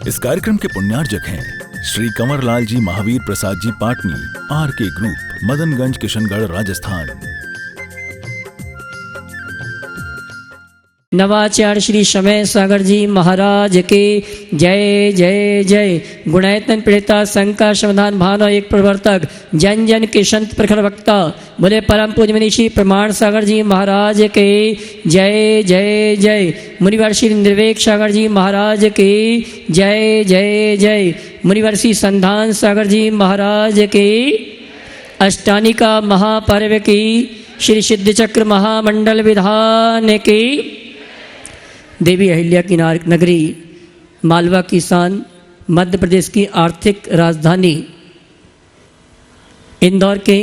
इस कार्यक्रम के पुण्यार्जक हैं श्री कंवरलाल जी महावीर प्रसाद जी पाटनी, RK ग्रुप, मदनगंज, किशनगढ़, राजस्थान। नवाचार्य श्री समय सागर जी महाराज के जय जय जय। गुणायतन पीड़िता संघ का समाधान भावना एक प्रवर्तक, जन जन के संत प्रखर वक्ता, बोले परम पूज्य मुनि श्री प्रमाण सागर जी महाराज के जय जय जय। मुनिवर श्री निर्वेक सागर जी महाराज के जय जय जय। मुनिवर श्री संधान सागर जी महाराज के अष्टानिका महापर्व की श्री सिद्ध चक्र महामंडल विधान की देवी अहिल्या की नगरी मालवा की शान, मध्य प्रदेश की आर्थिक राजधानी इंदौर के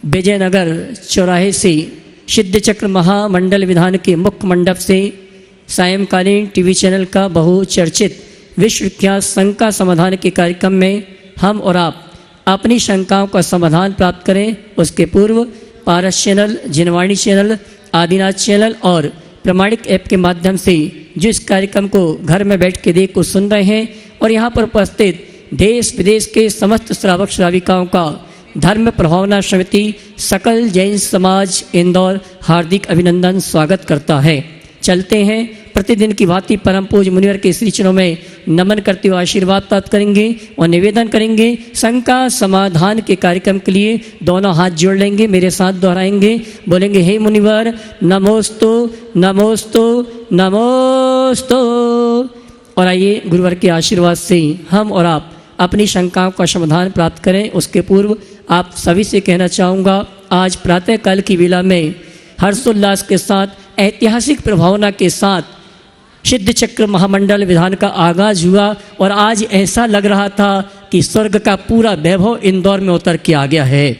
विजयनगर चौराहे से सिद्ध चक्र महामंडल विधान के मुख्य मंडप से सायंकालीन टीवी चैनल का बहुचर्चित विश्व विख्यात संघ का समाधान के कार्यक्रम में हम और आप अपनी शंकाओं का समाधान प्राप्त करें। उसके पूर्व पारस चैनल, जिनवाणी चैनल, आदिनाथ चैनल और प्रमाणिक ऐप के माध्यम से जो इस कार्यक्रम को घर में बैठ के देख को सुन रहे हैं और यहाँ पर उपस्थित देश विदेश के समस्त श्रावक श्राविकाओं का धर्म प्रभावना समिति सकल जैन समाज इंदौर हार्दिक अभिनंदन स्वागत करता है। चलते हैं प्रतिदिन की भांति परम पूज्य मुनिवर के श्री चरणों में नमन करते हुए आशीर्वाद प्राप्त करेंगे और निवेदन करेंगे। संघ का समाधान के कार्यक्रम के लिए दोनों हाथ जोड़ लेंगे, मेरे साथ दोहराएंगे, बोलेंगे हे मुनिवर नमोस्तु नमोस्तु नमोस्तु। और आइए गुरुवर के आशीर्वाद से हम और आप अपनी शंकाओं का समाधान प्राप्त करें। उसके पूर्व आप सभी से कहना चाहूँगा, आज प्रातःकाल की वेला में हर्षोल्लास के साथ ऐतिहासिक प्रभावना के साथ सिद्ध चक्र महामंडल विधान का आगाज हुआ और आज ऐसा लग रहा था कि स्वर्ग का पूरा वैभव इंदौर में उतर के आ गया है।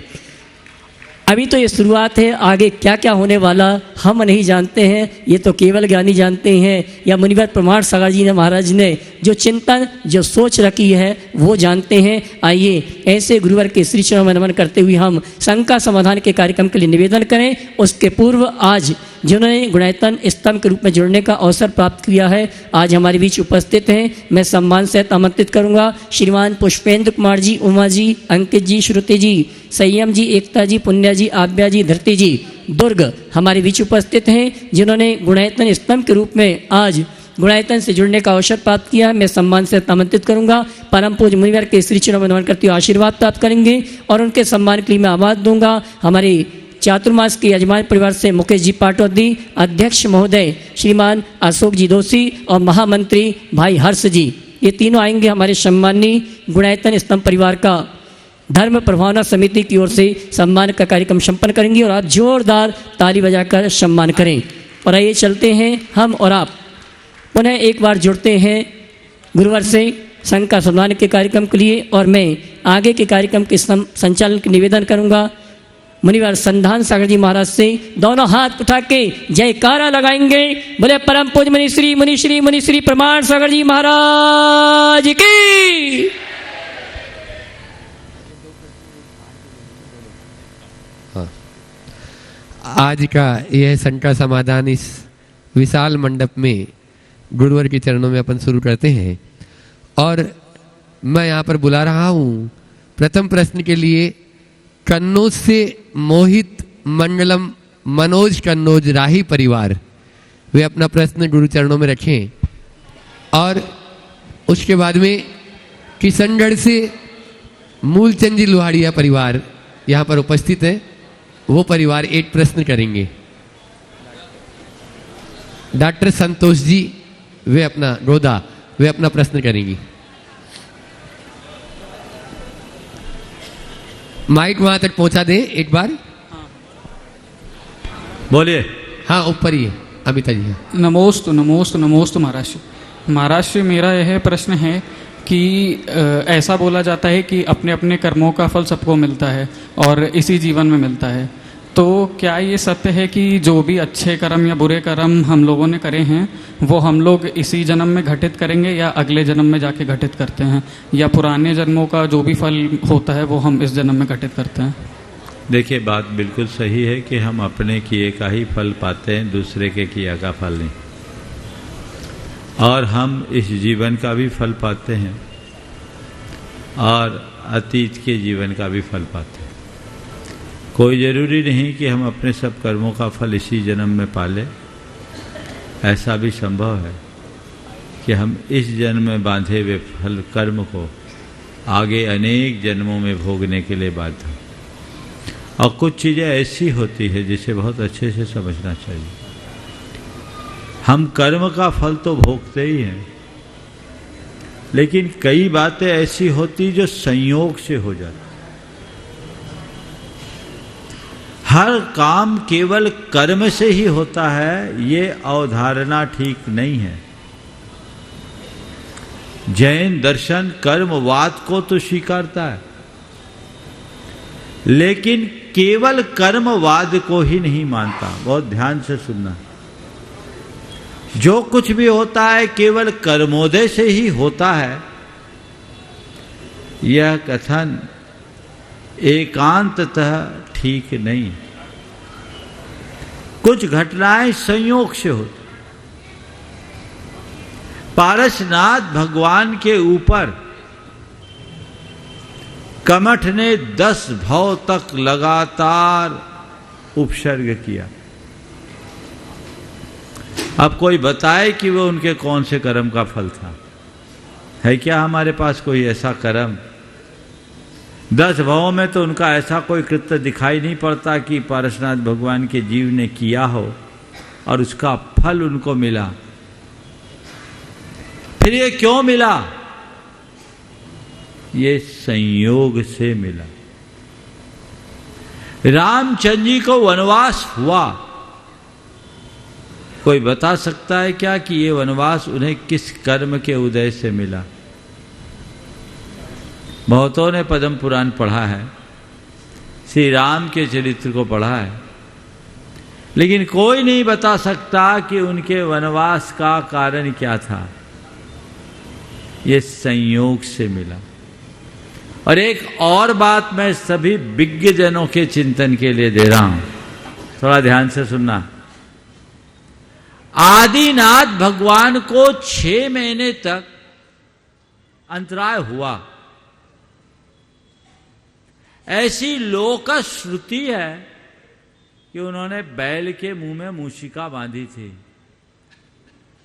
अभी तो ये शुरुआत है, आगे क्या क्या होने वाला हम नहीं जानते हैं, ये तो केवल ज्ञानी जानते हैं या मुनिवर प्रमाण सागर जी ने महाराज ने जो चिंतन जो सोच रखी है वो जानते हैं। आइए ऐसे गुरुवर के श्री चरणों में नमन करते हुए हम संघ का समाधान के कार्यक्रम के लिए निवेदन करें। उसके पूर्व आज जिन्होंने गुणायतन स्तंभ के रूप में जुड़ने का अवसर प्राप्त किया है आज हमारे बीच उपस्थित हैं, मैं सम्मान से आमंत्रित करूंगा श्रीमान पुष्पेंद्र कुमार जी, उमा जी, अंकित जी, श्रुति जी, संयम जी, एकता जी, पुण्या जी, आव्या जी, धरती जी, दुर्ग हमारे बीच उपस्थित हैं जिन्होंने गुणायतन स्तंभ के रूप में आज गुणायतन से जुड़ने का अवसर प्राप्त किया है। मैं सम्मान से आमंत्रित करूंगा, परम पूज्य मुनिवर के श्री चरणों में नमन करते हुए आशीर्वाद प्राप्त करेंगे और उनके सम्मान के लिए मैं आवाज दूंगा। हमारे चातुर्मास के यजमान परिवार से मुकेश जी पाटौदी, अध्यक्ष महोदय श्रीमान अशोक जी दोषी और महामंत्री भाई हर्ष जी, ये तीनों आएंगे हमारे सम्माननीय गुणायतन स्तंभ परिवार का धर्म प्रभावना समिति की ओर से सम्मान का कार्यक्रम संपन्न करेंगे और आप जोरदार ताली बजाकर सम्मान करें। और आइए चलते हैं हम और आप पुनः एक बार जुड़ते हैं गुरुवर से संघ का सम्मान के कार्यक्रम के लिए और मैं आगे के कार्यक्रम के संचालन के निवेदन करूंगा। मुनिवर संधान सागर जी महाराज से दोनों हाथ उठा के जयकारा लगाएंगे, बोले परम पूज्य मुनि श्री प्रमाण सागर जी महाराज की। आज का यह संघ का समाधान इस विशाल मंडप में गुरुवर के चरणों में अपन शुरू करते हैं और मैं यहाँ पर बुला रहा हूँ प्रथम प्रश्न के लिए कन्नौज से मोहित मंगलम मनोज कन्नौज राही परिवार, वे अपना प्रश्न गुरु चरणों में रखें। और उसके बाद में किशनगढ़ से मूलचंद जी लोहाड़िया परिवार यहाँ पर उपस्थित है, वो परिवार एक प्रश्न करेंगे। डॉक्टर संतोष जी वे अपना गोदा वे अपना प्रश्न करेंगी। माइक वहां तक पहुंचा दें एक बार। बोलिए। हाँ ऊपर ही है अमिता जी। नमोस्तु नमोस्तु नमोस्तु महाराज। महाराज मेरा यह प्रश्न है कि ऐसा बोला जाता है कि अपने अपने कर्मों का फल सबको मिलता है और इसी जीवन में मिलता है, तो क्या ये सत्य है कि जो भी अच्छे कर्म या बुरे कर्म हम लोगों ने करे हैं वो हम लोग इसी जन्म में घटित करेंगे या अगले जन्म में जाके घटित करते हैं, या पुराने जन्मों का जो भी फल होता है वो हम इस जन्म में घटित करते हैं? देखिए, बात बिल्कुल सही है कि हम अपने किए का ही फल पाते हैं, दूसरे के किया का फल नहीं। और हम इस जीवन का भी फल पाते हैं और अतीत के जीवन का भी फल पाते हैं। कोई ज़रूरी नहीं कि हम अपने सब कर्मों का फल इसी जन्म में पालें। ऐसा भी संभव है कि हम इस जन्म में बांधे हुए फल कर्म को आगे अनेक जन्मों में भोगने के लिए बाध्य हों। और कुछ चीज़ें ऐसी होती है जिसे बहुत अच्छे से समझना चाहिए। हम कर्म का फल तो भोगते ही हैं, लेकिन कई बातें ऐसी होती जो संयोग से हो जाती। हर काम केवल कर्म से ही होता है, ये अवधारणा ठीक नहीं है। जैन दर्शन कर्मवाद को तो स्वीकारता है, लेकिन केवल कर्मवाद को ही नहीं मानता। बहुत ध्यान से सुनना। जो कुछ भी होता है केवल कर्मोदय से ही होता है, यह कथन एकांततः ठीक नहीं। कुछ घटनाएं संयोग से होती। पारसनाथ भगवान के ऊपर कमठ ने 10 भव तक लगातार उपसर्ग किया। अब कोई बताए कि वो उनके कौन से कर्म का फल था? है क्या हमारे पास कोई ऐसा कर्म? 10 भवों में तो उनका ऐसा कोई कृत्य दिखाई नहीं पड़ता कि पारसनाथ भगवान के जीव ने किया हो और उसका फल उनको मिला। फिर ये क्यों मिला? ये संयोग से मिला। रामचंद्र जी को वनवास हुआ। कोई बता सकता है क्या कि ये वनवास उन्हें किस कर्म के उदय से मिला? बहुतों ने पद्म पुराण पढ़ा है, श्री राम के चरित्र को पढ़ा है, लेकिन कोई नहीं बता सकता कि उनके वनवास का कारण क्या था। ये संयोग से मिला। और एक और बात मैं सभी विज्ञजनों के चिंतन के लिए दे रहा हूं, थोड़ा ध्यान से सुनना। आदिनाथ भगवान को 6 महीने तक अंतराय हुआ। ऐसी लोक श्रुति है कि उन्होंने बैल के मुंह में मूषिका बांधी थी,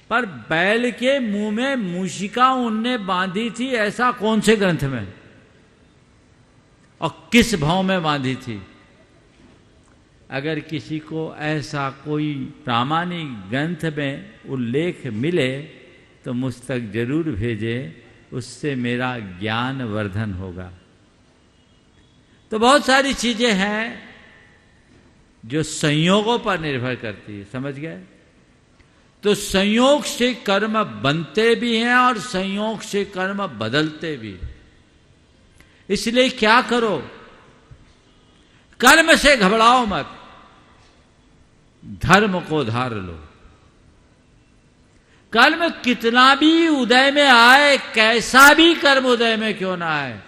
पर बैल के मुंह में मूषिका उनने बांधी थी ऐसा कौन से ग्रंथ में और किस भाव में बांधी थी? अगर किसी को ऐसा कोई प्रामाणिक ग्रंथ में उल्लेख मिले तो मुझ तक जरूर भेजे, उससे मेरा ज्ञान वर्धन होगा। तो बहुत सारी चीजें हैं जो संयोगों पर निर्भर करती है, समझ गए? तो संयोग से कर्म बनते भी हैं और संयोग से कर्म बदलते भी। इसलिए क्या करो? कर्म से घबराओ मत, धर्म को धार लो। कर्म कितना भी उदय में आए, कैसा भी कर्म उदय में क्यों ना आए,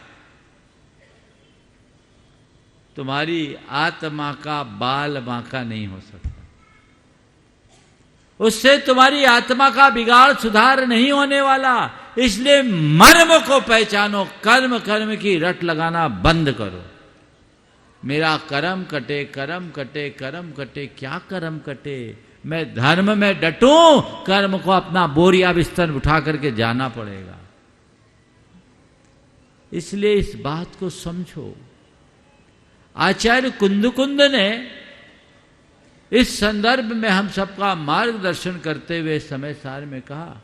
तुम्हारी आत्मा का बाल बांका नहीं हो सकता। उससे तुम्हारी आत्मा का बिगाड़ सुधार नहीं होने वाला। इसलिए मर्म को पहचानो, कर्म कर्म की रट लगाना बंद करो। मेरा कर्म कटे, कर्म कटे, कर्म कटे, क्या कर्म कटे? मैं धर्म में डटूं, कर्म को अपना बोरिया बिस्तर उठा करके जाना पड़ेगा। इसलिए इस बात को समझो। आचार्य कुंदकुंद ने इस संदर्भ में हम सबका मार्गदर्शन करते हुए समय सार में कहा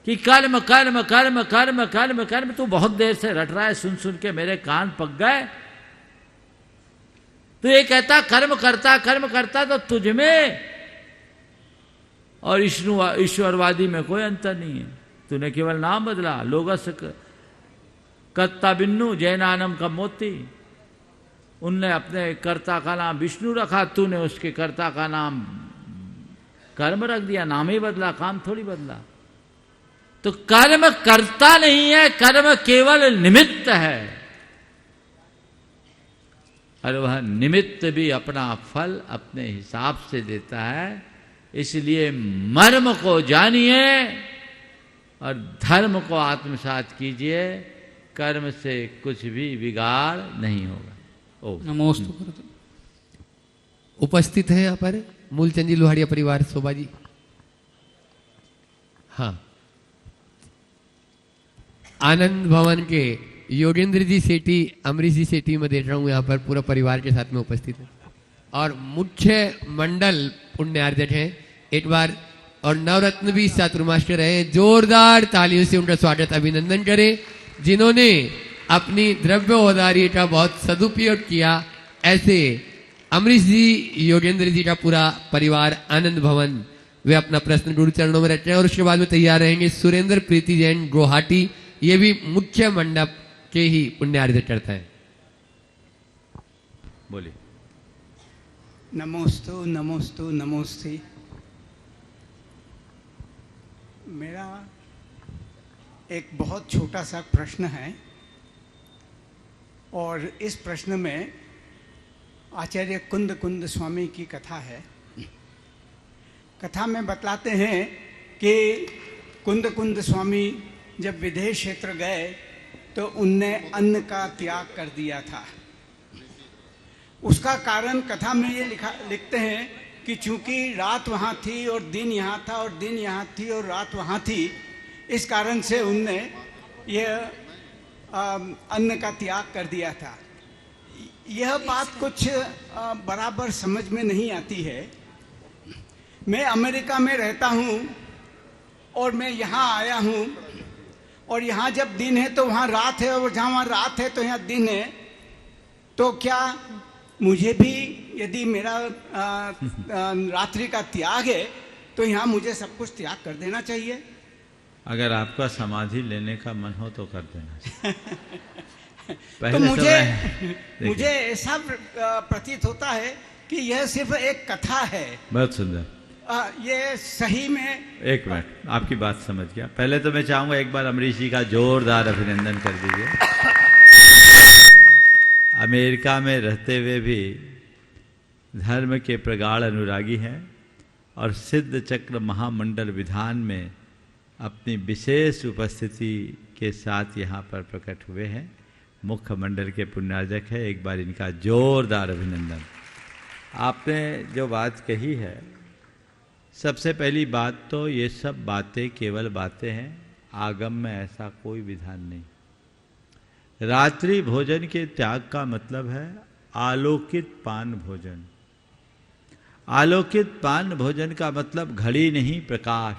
कि कर्म कर्म कर्म कर्म कर्म कर्म। तू बहुत देर से रट रहा है, सुन सुन के मेरे कान पक गए। तो ये कहता कर्म करता तो तुझ में और ईश्वरवादी में कोई अंतर नहीं है। तूने केवल नाम बदला। लोगस कत्ता बिन्नू जैनानम का मोती। उनने अपने कर्ता का नाम विष्णु रखा, तूने उसके कर्ता का नाम कर्म रख दिया। नाम ही बदला, काम थोड़ी बदला। तो कर्म करता नहीं है, कर्म केवल निमित्त है। और वह निमित्त भी अपना फल अपने हिसाब से देता है। इसलिए मर्म को जानिए और धर्म को आत्मसात कीजिए, कर्म से कुछ भी बिगाड़ नहीं होगा। ओ नमोस्तु गुरुदेव। उपस्थित हैं यहाँ पर मूलचंद जी लोहाड़िया परिवार, शोभा जी। हाँ, आनंद भवन के योगेंद्र जी सेठी, अमरीश जी सेठी, मैं देख रहा हूँ यहाँ पर पूरा परिवार के साथ में उपस्थित है। और मुख्य मंडल पुण्यार्जक हैं एक बार, और नवरत्न भी चातुर्मास्टर है। जोरदार तालियों से उनका स्वागत अभिनंदन करें, जिन्होंने अपनी द्रव्य औदार्य का बहुत सदुपयोग किया। ऐसे अमरीश जी, योगेंद्र जी का पूरा परिवार आनंद भवन, वे अपना प्रश्न गुरु चरणों में रखते हैं। और उसके बाद में तैयार रहेंगे सुरेंद्र प्रीति जैन गुवाहाटी, ये भी मुख्य मंडप के ही पुण्यार्जक करता है। बोलिए। नमोस्तु नमोस्तु नमोस्ते। मेरा एक बहुत छोटा सा प्रश्न है, और इस प्रश्न में आचार्य कुंद कुंद स्वामी की कथा है। कथा में बतलाते हैं कि कुंद कुंद स्वामी जब विदेश क्षेत्र गए तो उनने अन्न का त्याग कर दिया था। उसका कारण कथा में ये लिखते हैं कि चूंकि रात वहाँ थी और दिन यहाँ था, और दिन यहाँ थी और रात वहाँ थी, इस कारण से उनने ये अन्न का त्याग कर दिया था। यह बात कुछ बराबर समझ में नहीं आती है। मैं अमेरिका में रहता हूँ और मैं यहाँ आया हूँ, और यहाँ जब दिन है तो वहाँ रात है, और जहाँ वहाँ रात है तो यहाँ दिन है। तो क्या मुझे भी, यदि मेरा रात्रि का त्याग है, तो यहाँ मुझे सब कुछ त्याग कर देना चाहिए? अगर आपका समाधि लेने का मन हो तो कर देना। तो मुझे ऐसा प्रतीत होता है कि यह सिर्फ एक कथा है। बहुत सुंदर। ये सही में, एक मिनट, आपकी बात समझ गया। पहले तो मैं चाहूंगा एक बार अमरीश जी का जोरदार अभिनंदन कर दीजिए। अमेरिका में रहते हुए भी धर्म के प्रगाढ़ अनुरागी हैं, और सिद्ध चक्र महामंडल विधान में अपनी विशेष उपस्थिति के साथ यहाँ पर प्रकट हुए हैं। मुख्य मंडल के पुण्यार्जक है। एक बार इनका जोरदार अभिनंदन। आपने जो बात कही है, सबसे पहली बात तो ये सब बातें केवल बातें हैं, आगम में ऐसा कोई विधान नहीं। रात्रि भोजन के त्याग का मतलब है आलोकित पान भोजन। आलोकित पान भोजन का मतलब घड़ी नहीं, प्रकाश,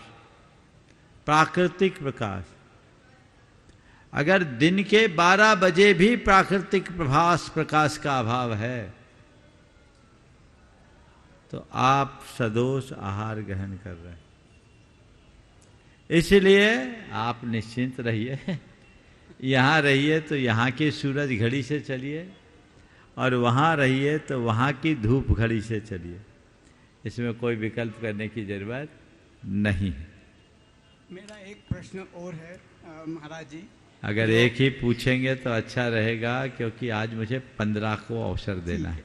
प्राकृतिक प्रकाश। अगर दिन के 12 बजे भी प्राकृतिक प्रकाश का अभाव है तो आप सदोष आहार ग्रहण कर रहे हैं। इसलिए आप निश्चिंत रहिए, यहाँ रहिए तो यहाँ की सूरज घड़ी से चलिए, और वहाँ रहिए तो वहाँ की धूप घड़ी से चलिए। इसमें कोई विकल्प करने की जरूरत नहीं है। मेरा एक प्रश्न और है महाराज जी। अगर एक ही पूछेंगे तो अच्छा रहेगा, क्योंकि आज मुझे 15 को अवसर देना है।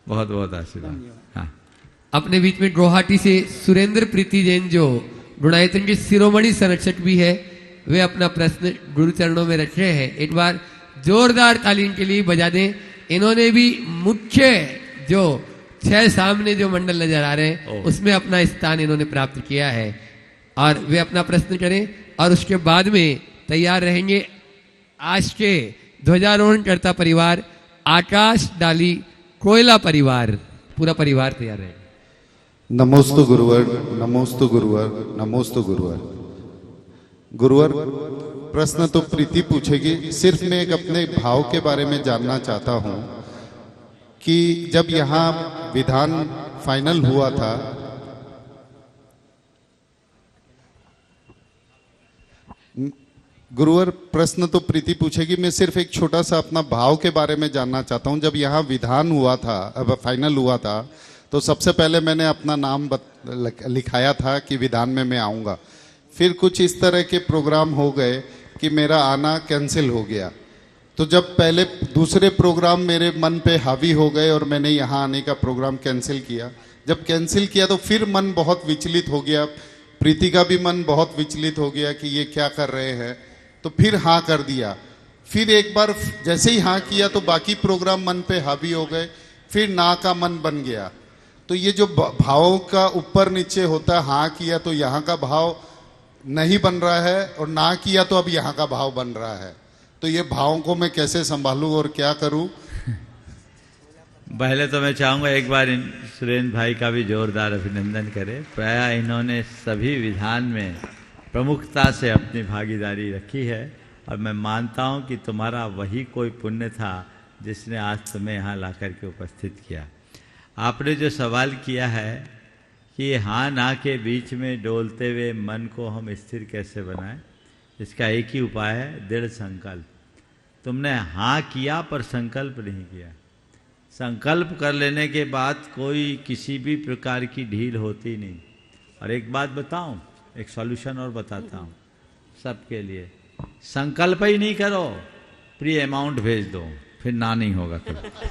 बहुत बहुत आशीर्वाद। हाँ, अपने बीच में गुवाहाटी से सुरेंद्र प्रीति जैन, जो गुणायतन के शिरोमणि संरक्षक भी है, वे अपना प्रश्न गुरु चरणों में रख रहे हैं। एक बार जोरदार ताली इनके लिए बजा दें। इन्होंने भी मुख्य जो 6 सामने जो मंडल नजर आ रहे हैं उसमें अपना स्थान इन्होंने प्राप्त किया है, और वे अपना प्रश्न करें। और उसके बाद में तैयार रहेंगे आज के ध्वजारोहण करता परिवार, आकाश डाली कोयला परिवार, पूरा परिवार तैयार रहेगा। नमोस्तु गुरुवर, नमोस्तु गुरुवर, नमोस्तु गुरुवर। गुरुवर, प्रश्न तो प्रीति पूछेगी, सिर्फ मैं एक अपने भाव के बारे में जानना चाहता हूं कि जब यहाँ विधान फाइनल हुआ था, गुरुवर प्रश्न तो प्रीति पूछेगी, मैं सिर्फ एक छोटा सा अपना भाव के बारे में जानना चाहता हूं। जब यहाँ विधान हुआ था, अब फाइनल हुआ था, तो सबसे पहले मैंने अपना नाम लिखाया था कि विधान में मैं आऊँगा। फिर कुछ इस तरह के प्रोग्राम हो गए कि मेरा आना कैंसिल हो गया। तो जब पहले दूसरे प्रोग्राम मेरे मन पे हावी हो गए और मैंने यहाँ आने का प्रोग्राम कैंसिल किया, जब कैंसिल किया तो फिर मन बहुत विचलित हो गया, प्रीति का भी मन बहुत विचलित हो गया कि ये क्या कर रहे हैं, तो फिर हाँ कर दिया। फिर एक बार जैसे ही हाँ किया तो बाकी प्रोग्राम मन पे हावी हो गए, फिर ना का मन बन गया। तो ये जो भावों का ऊपर नीचे होता है, हाँ किया तो यहाँ का भाव नहीं बन रहा है और ना किया तो अब यहाँ का भाव बन रहा है, तो ये भावों को मैं कैसे संभालूं और क्या करूं? पहले तो मैं चाहूँगा एक बार सुरेंद्र भाई का भी जोरदार अभिनंदन करें। प्रायः इन्होंने सभी विधान में प्रमुखता से अपनी भागीदारी रखी है और मैं मानता हूँ कि तुम्हारा वही कोई पुण्य था जिसने आज तुम्हें यहाँ ला कर के उपस्थित किया। आपने जो सवाल किया है कि हाँ ना के बीच में डोलते हुए मन को हम स्थिर कैसे बनाएं, इसका एक ही उपाय है, दृढ़ संकल्प। तुमने हाँ किया पर संकल्प नहीं किया। संकल्प कर लेने के बाद कोई किसी भी प्रकार की ढील होती नहीं। और एक बात बताऊं, एक सॉल्यूशन और बताता हूं सबके लिए, संकल्प ही नहीं करो, प्री अमाउंट भेज दो, फिर ना नहीं होगा कभी।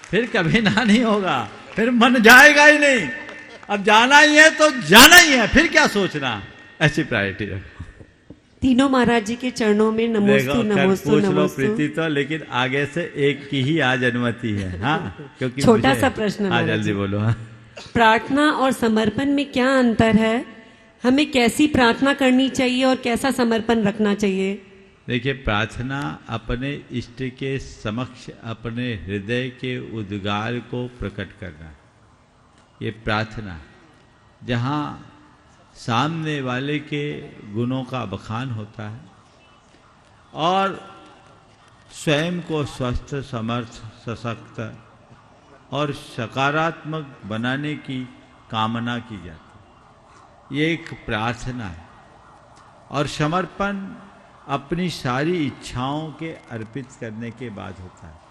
फिर कभी ना नहीं होगा, फिर मन जाएगा ही नहीं। अब जाना ही है तो जाना ही है, फिर क्या सोचना, ऐसी प्रायोरिटी रखो। तीनों महाराज जी के चरणों में नमोस्तु नमोस्तु पूछ लो नमोस्तु। प्रीति तो, लेकिन आगे से एक की ही आज अनुमति है। हाँ, क्योंकि छोटा सा प्रश्न। हाँ जल्दी बोलो। हाँ, प्रार्थना और समर्पण में क्या अंतर है? हमें कैसी प्रार्थना करनी चाहिए और कैसा समर्पण रखना चाहिए? देखिए, प्रार्थना अपने इष्ट के समक्ष अपने हृदय के उद्गार को प्रकट करना, ये प्रार्थना, जहाँ सामने वाले के गुणों का बखान होता है और स्वयं को स्वस्थ, समर्थ, सशक्त और सकारात्मक बनाने की कामना की जाती है। ये एक प्रार्थना है। और समर्पण अपनी सारी इच्छाओं के अर्पित करने के बाद होता है।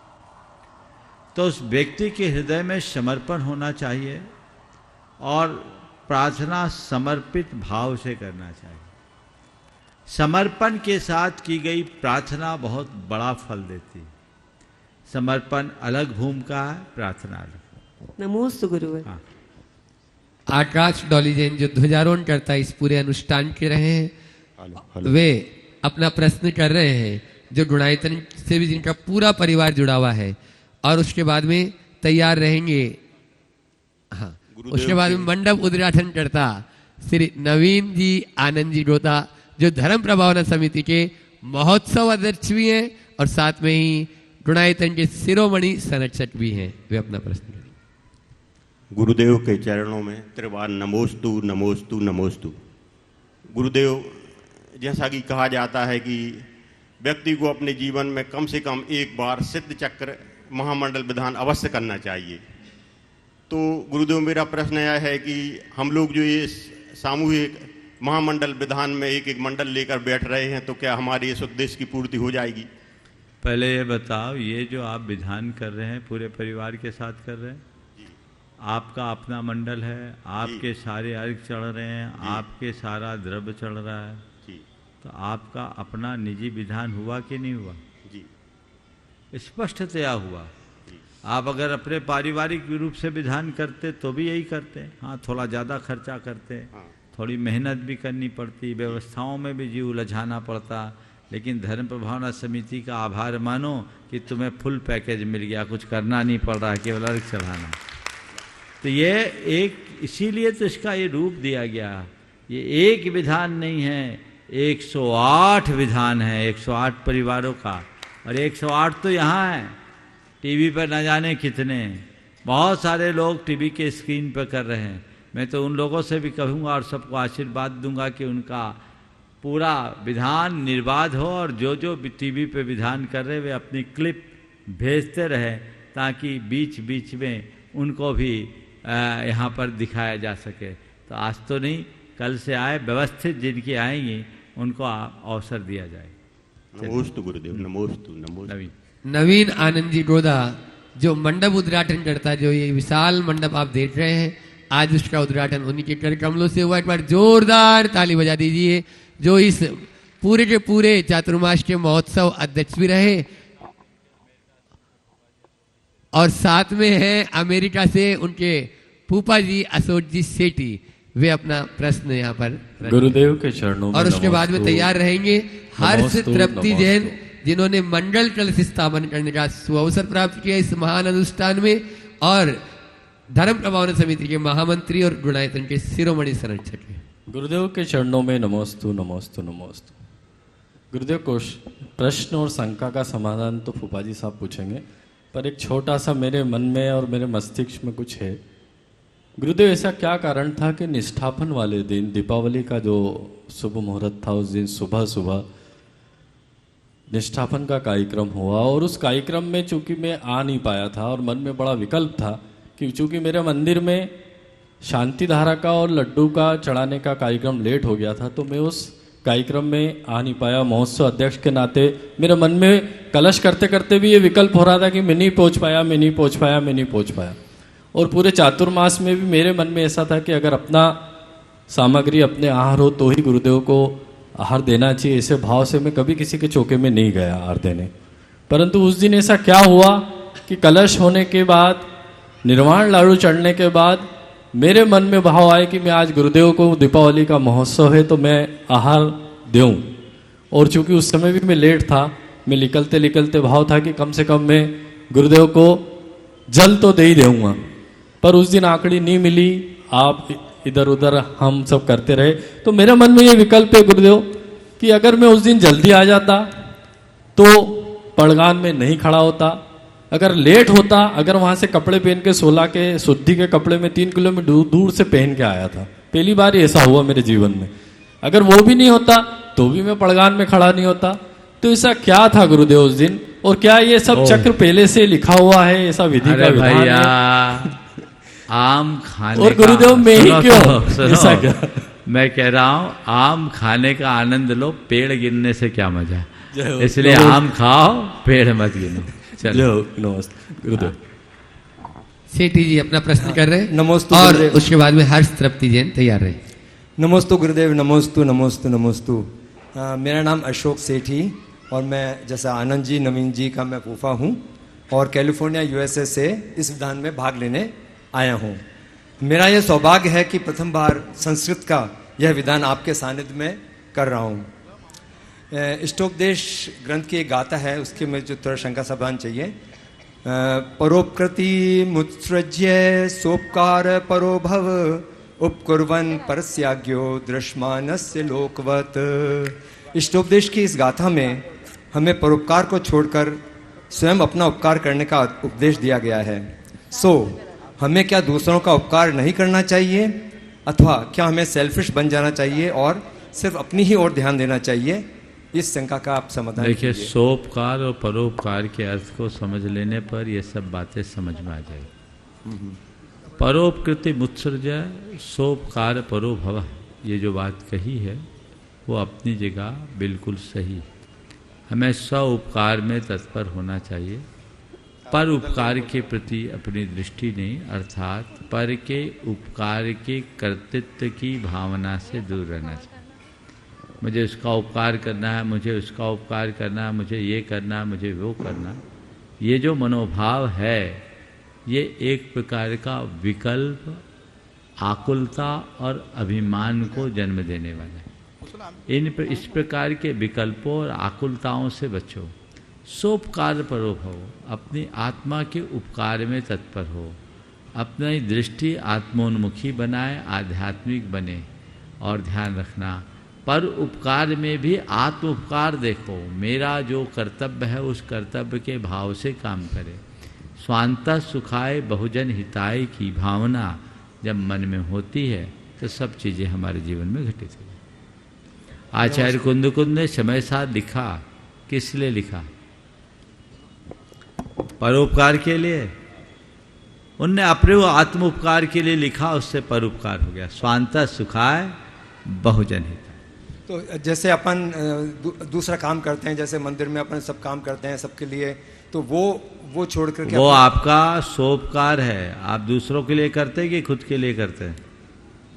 तो उस व्यक्ति के हृदय में समर्पण होना चाहिए और प्रार्थना समर्पित भाव से करना चाहिए। समर्पण के साथ की गई प्रार्थना बहुत बड़ा फल देती है। समर्पण अलग भूमिका है, प्रार्थना अलग। नमोस्तु गुरुवर। हाँ। आकाश डॉली जैन जो ध्वजारोहण करता है इस पूरे अनुष्ठान के रहे हैं, वे अपना प्रश्न कर रहे हैं, जो गुणायतन से भी जिनका पूरा परिवार जुड़ा हुआ है, और उसके बाद में तैयार रहेंगे। हाँ, उसके बाद में मंडप उद्घाटन करता श्री नवीन जी आनंद जी गोता, जो धर्म प्रभावना समिति के महोत्सव अध्यक्ष भी हैं और साथ में ही गुणायतन के शिरोमणि संरक्षक भी हैं। वे अपना प्रश्न करें। गुरुदेव के चरणों में त्रिवार नमोस्तु नमोस्तु नमोस्तु। गुरुदेव, जैसा कि कहा जाता है कि व्यक्ति को अपने जीवन में कम से कम एक बार सिद्ध चक्र महामंडल विधान अवश्य करना चाहिए। तो गुरुदेव, मेरा प्रश्न यह है कि हम लोग जो ये सामूहिक महामंडल विधान में एक एक मंडल लेकर बैठ रहे हैं, तो क्या हमारे इस उद्देश्य की पूर्ति हो जाएगी? पहले ये बताओ, ये जो आप विधान कर रहे हैं पूरे परिवार के साथ कर रहे हैं? आपका अपना मंडल है, आपके सारे अर्घ चढ़ रहे हैं, आपके सारा द्रव्य चढ़ रहा है, तो आपका अपना निजी विधान हुआ कि नहीं हुआ? जी, स्पष्टतया हुआ। आप अगर अपने पारिवारिक रूप से विधान करते तो भी यही करते। हाँ, थोड़ा ज़्यादा खर्चा करते, थोड़ी मेहनत भी करनी पड़ती, व्यवस्थाओं में भी जीव उलझाना पड़ता, लेकिन धर्म प्रभावना समिति का आभार मानो कि तुम्हें फुल पैकेज मिल गया, कुछ करना नहीं पड़ रहा, केवल अर्घ चढ़ाना। तो ये एक, इसीलिए तो इसका ये रूप दिया गया। ये एक विधान नहीं है, 108 विधान है, 108 परिवारों का। और 108 तो यहाँ है, टीवी पर न जाने कितने, बहुत सारे लोग टीवी के स्क्रीन पर कर रहे हैं। मैं तो उन लोगों से भी कहूँगा और सबको आशीर्वाद दूंगा कि उनका पूरा विधान निर्बाध हो, और जो जो टीवी पे विधान कर रहे वे अपनी क्लिप भेजते रहे, ताकि बीच बीच में उनको भी यहाँ पर दिखाया जा सके। तो आज तो नहीं, कल से आए, व्यवस्थित जिनकी आएंगी उनको अवसर दिया जाए। नमोस्तु गुरुदेव, नमोस्तु नमोस्तु। नवीन आनंद जी गोदा जो मंडप उद्घाटन करता है, जो ये विशाल मंडप आप देख रहे हैं, आज उसका उद्घाटन उन्हीं के कर कमलों से हुआ। एक बार जोरदार ताली बजा दीजिए। जो इस पूरे के पूरे चातुर्मास के महोत्सव अध्यक्ष भी रहे, और साथ में है अमेरिका से उनके फूफा जी अशोक जी सेठी वे अपना प्रश्न यहाँ पर गुरुदेव के चरणों में और उसके बाद में तैयार रहेंगे हर्ष तृप्ति जैन, जिन्होंने मंडल कलश स्थापन करने का सुअवसर प्राप्त किया इस महान अनुष्ठान में, और धर्म प्रभावन समिति के महामंत्री और गुणायतन के शिरोमणि संरक्षक हैं। गुरुदेव के चरणों में नमोस्तु नमोस्तु नमोस्तु। गुरुदेव को प्रश्न और शंका का समाधान तो फूफा जी साहब पूछेंगे, पर एक छोटा सा मेरे मन में और मेरे मस्तिष्क में कुछ है। गुरुदेव, ऐसा क्या कारण था कि निष्ठापन वाले दिन दीपावली का जो शुभ मुहूर्त था उस दिन सुबह सुबह निष्ठापन का कार्यक्रम हुआ, और उस कार्यक्रम में चूंकि मैं आ नहीं पाया था और मन में बड़ा विकल्प था कि चूंकि मेरे मंदिर में शांति धारा का और लड्डू का चढ़ाने का कार्यक्रम लेट हो गया था, तो मैं उस कार्यक्रम में आ नहीं पाया। महोत्सव अध्यक्ष के नाते मेरे मन में कलश करते करते भी ये विकल्प हो रहा था कि मैं नहीं पहुंच पाया। और पूरे चातुर्मास में भी मेरे मन में ऐसा था कि अगर अपना सामग्री अपने आहार हो तो ही गुरुदेव को आहार देना चाहिए, ऐसे भाव से मैं कभी किसी के चौके में नहीं गया आहार देने। परंतु उस दिन ऐसा क्या हुआ कि कलश होने के बाद, निर्वाण लाडू चढ़ने के बाद मेरे मन में भाव आए कि मैं आज गुरुदेव को दीपावली का महोत्सव है तो मैं आहार दूं। और चूंकि उस समय भी मैं लेट था, मैं निकलते भाव था कि कम से कम मैं गुरुदेव को जल तो दे ही दूंगा। पर उस दिन आंकड़ी नहीं मिली, आप इधर उधर हम सब करते रहे, तो मेरे मन में ये विकल्प है गुरुदेव कि अगर मैं उस दिन जल्दी आ जाता तो पड़गान में नहीं खड़ा होता, अगर लेट होता, अगर वहां से कपड़े पहन के 16 के शुद्धि के कपड़े में 3 किलोमीटर दूर से पहन के आया था, पहली बार ऐसा हुआ मेरे जीवन में, अगर वो भी नहीं होता तो भी मैं पड़गान में खड़ा नहीं होता। तो ऐसा क्या था गुरुदेव उस दिन, और क्या ये सब चक्र पहले से लिखा हुआ है, ऐसा विधि का विधान है? आम खाने और गुरुदेव में ही क्यों ऐसा क्या? मैं कह रहा हूँ आम खाने का आनंद लो, पेड़ गिनने से क्या मजा, इसलिए आम खाओ, पेड़ मत गिनो। चलो नमस्ते गुरुदेव। सेठी जी अपना प्रश्न कर रहे हैं। नमोस्तु और गुरुदेव। उसके बाद में हर्ष तृप्ति जैन तैयार रहे। नमोस्तु गुरुदेव, नमोस्तु नमोस्तु नमोस्तु। मेरा नाम अशोक सेठी और मैं जैसा आनंद जी नवीन जी का मैं फूफा हूँ और कैलिफोर्निया यूएसए से इस विधान में भाग लेने आया हूँ। मेरा यह सौभाग्य है कि प्रथम बार संस्कृत का यह विधान आपके सानिध्य में कर रहा हूँ। इष्टोपदेश ग्रंथ की एक गाथा है, उसके में जो थोड़ा शंका समाधान चाहिए। परोपकृति मुत्सृज्य सोपकार परो भव उपकुर्वन् परस्याज्ञो दृश्यमानस्य लोकवत्। इष्टोपदेश की इस गाथा में हमें परोपकार को छोड़कर स्वयं अपना उपकार करने का उपदेश दिया गया है। हमें क्या दूसरों का उपकार नहीं करना चाहिए अथवा क्या हमें सेल्फिश बन जाना चाहिए और सिर्फ अपनी ही ओर ध्यान देना चाहिए? इस शंका का आप समाधान देखिए, सोपकार और परोपकार के अर्थ को समझ लेने पर ये सब बातें समझ में आ जाएगी। परोपकृति मुत्सर्जय सोपकार परो भव, ये जो बात कही है वो अपनी जगह बिल्कुल सही। हमें स्व उपकार में तत्पर होना चाहिए, पर उपकार के प्रति अपनी दृष्टि नहीं, अर्थात पर के उपकार के कर्तृत्व की भावना से दूर रहना चाहिए। मुझे उसका उपकार करना है, मुझे उसका उपकार करना है, मुझे ये करना है, मुझे वो करना, ये जो मनोभाव है ये एक प्रकार का विकल्प, आकुलता और अभिमान को जन्म देने वाला है। इस प्रकार के विकल्पों और आकुलताओं से बचो। सोपकार परो भव, अपनी आत्मा के उपकार में तत्पर हो, अपनी दृष्टि आत्मोन्मुखी बनाए, आध्यात्मिक बने। और ध्यान रखना, पर उपकार में भी आत्म उपकार देखो, मेरा जो कर्तव्य है उस कर्तव्य के भाव से काम करे। स्वांतः सुखाय बहुजन हिताय की भावना जब मन में होती है तो सब चीज़ें हमारे जीवन में घटित हो। आचार्य कुंद ने समय साथ लिखा, किस लिए लिखा? परोपकार के लिए। उनने अपने वो आत्म उपकार के लिए लिखा, उससे परोपकार हो गया। स्वांतः सुखाय बहुजन हिताय। तो जैसे अपन दूसरा काम करते हैं, जैसे मंदिर में अपन सब काम करते हैं सबके लिए, तो वो छोड़ कर वो आपका सोपकार है। आप दूसरों के लिए करते हैं कि खुद के लिए करते हैं?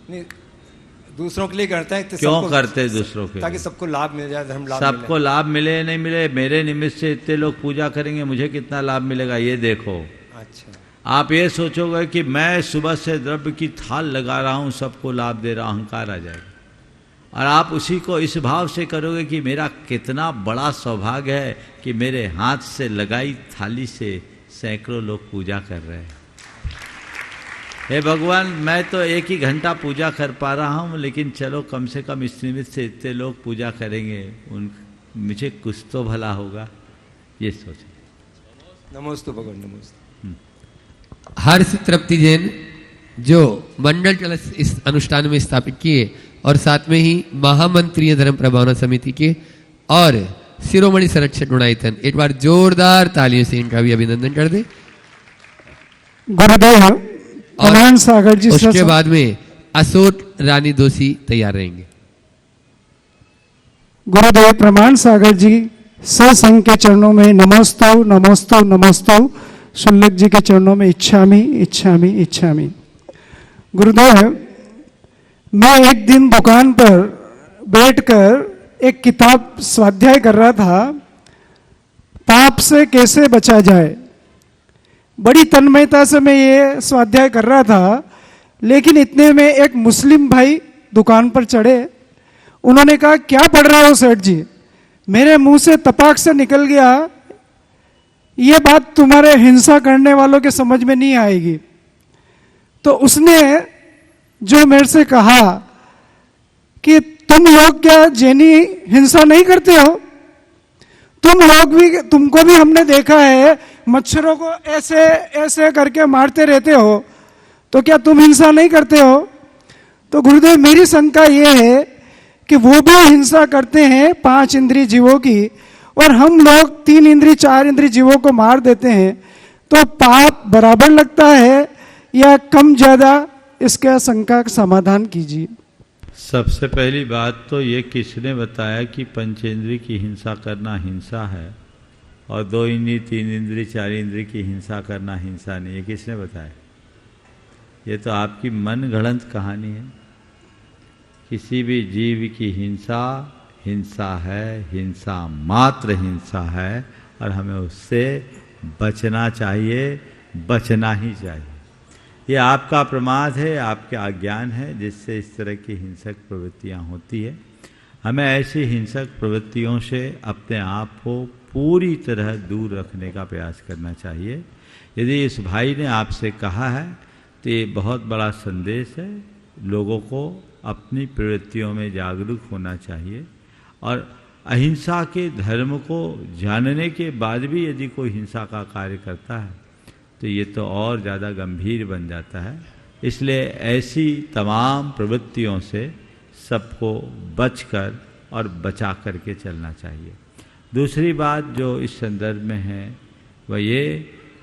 नहीं, दूसरों के लिए करते हैं। तो क्यों करते हैं दूसरों के लिए? ताकि सबको लाभ मिल जाए, धर्म लाभ सबको लाभ मिले नहीं मिले, मेरे निमित्त से इतने लोग पूजा करेंगे, मुझे कितना लाभ मिलेगा ये देखो। अच्छा। आप ये सोचोगे कि मैं सुबह से द्रव्य की थाल लगा रहा हूँ, सबको लाभ दे रहा हूँ, अहंकार आ जाएगा। और आप उसी को इस भाव से करोगे कि मेरा कितना बड़ा सौभाग्य है कि मेरे हाथ से लगाई थाली से सैकड़ों लोग पूजा कर रहे हैं। हे भगवान, मैं तो 1 ही घंटा पूजा कर पा रहा हूँ, लेकिन चलो कम से कम इस निमित्त से इतने लोग पूजा करेंगे, मुझे कुछ तो भला होगा, ये सोचे। नमोस्तु भगवान, नमोस्तु। हर्ष तृप्ति जैन जो मंडल कलश इस अनुष्ठान में स्थापित किए और साथ में ही महामंत्रीय धर्म प्रभावना समिति के और शिरोमणि संरक्षक गुणायतन, एक बार जोरदार तालियों से इनका भी अभिनंदन कर दे। गुरुदेव कमान सागर जी, उसके बाद में अशोक रानी दोषी तैयार रहेंगे। गुरुदेव प्रमाण सागर जी सत्संग के चरणों में नमोस्तु नमोस्तु नमोस्तु, शुल्लक जी के चरणों में इच्छामि इच्छामि इच्छामि। गुरुदेव, मैं एक दिन दुकान पर बैठकर एक किताब स्वाध्याय कर रहा था, पाप से कैसे बचा जाए। बड़ी तन्मयता से मैं ये स्वाध्याय कर रहा था, लेकिन इतने में एक मुस्लिम भाई दुकान पर चढ़े। उन्होंने कहा, क्या पढ़ रहे हो सेठ जी? मेरे मुंह से तपाक से निकल गया, ये बात तुम्हारे हिंसा करने वालों के समझ में नहीं आएगी। तो उसने जो मेरे से कहा कि तुम लोग क्या जैनी हिंसा नहीं करते हो? तुम लोग भी, तुमको भी हमने देखा है मच्छरों को ऐसे ऐसे करके मारते रहते हो, तो क्या तुम हिंसा नहीं करते हो? तो गुरुदेव, मेरी शंका ये है कि वो भी हिंसा करते हैं 5 इंद्रिय जीवों की, और हम लोग 3 इंद्रिय 4 इंद्रिय जीवों को मार देते हैं, तो पाप बराबर लगता है या कम ज्यादा? इसका शंका का समाधान कीजिए। सबसे पहली बात तो ये, किसने बताया कि पंचेंद्रिय की हिंसा करना हिंसा है और 2 इंद्रिय 3 इंद्रिय 4 इंद्रिय की हिंसा करना हिंसा नहीं है? किसने बताया? ये तो आपकी मन गढ़ंत कहानी है। किसी भी जीव की हिंसा हिंसा है, हिंसा मात्र हिंसा है, और हमें उससे बचना चाहिए, बचना ही चाहिए। ये आपका प्रमाद है, आपका अज्ञान है, जिससे इस तरह की हिंसक प्रवृत्तियां होती है। हमें ऐसी हिंसक प्रवृत्तियों से अपने आप को पूरी तरह दूर रखने का प्रयास करना चाहिए। यदि इस भाई ने आपसे कहा है तो ये बहुत बड़ा संदेश है, लोगों को अपनी प्रवृत्तियों में जागरूक होना चाहिए। और अहिंसा के धर्म को जानने के बाद भी यदि कोई हिंसा का कार्य करता है तो ये तो और ज़्यादा गंभीर बन जाता है। इसलिए ऐसी तमाम प्रवृत्तियों से सबको बचकर और बचा करके चलना चाहिए। दूसरी बात जो इस संदर्भ में है वह ये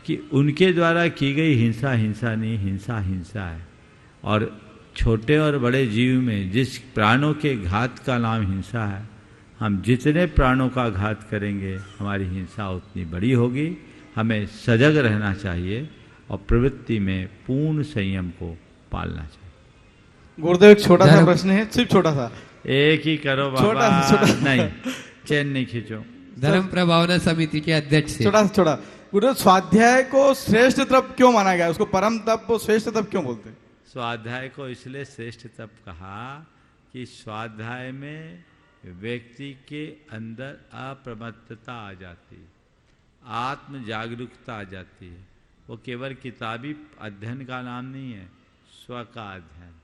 कि उनके द्वारा की गई हिंसा हिंसा नहीं, हिंसा हिंसा है। और छोटे और बड़े जीव में जिस प्राणों के घात का नाम हिंसा है, हम जितने प्राणों का घात करेंगे हमारी हिंसा उतनी बड़ी होगी। हमें सजग रहना चाहिए और प्रवृत्ति में पूर्ण संयम को पालना चाहिए। गुरुदेव, एक छोटा सा प्रश्न है, सिर्फ छोटा सा। एक ही करो बाबा, छोटा नहीं, चैन नहीं खींचो। धर्म प्रभावना समिति के अध्यक्ष छोटा गुरुदेव, स्वाध्याय को श्रेष्ठ तप क्यों माना गया? उसको परम तप और श्रेष्ठ तप क्यों बोलते हैं? स्वाध्याय को इसलिए श्रेष्ठ तप कहा कि स्वाध्याय में व्यक्ति के अंदर अप्रमत्तता आ जाती है, आत्म जागरूकता आ जाती है। वो केवल किताबी अध्ययन का नाम नहीं है, स्व का अध्ययन,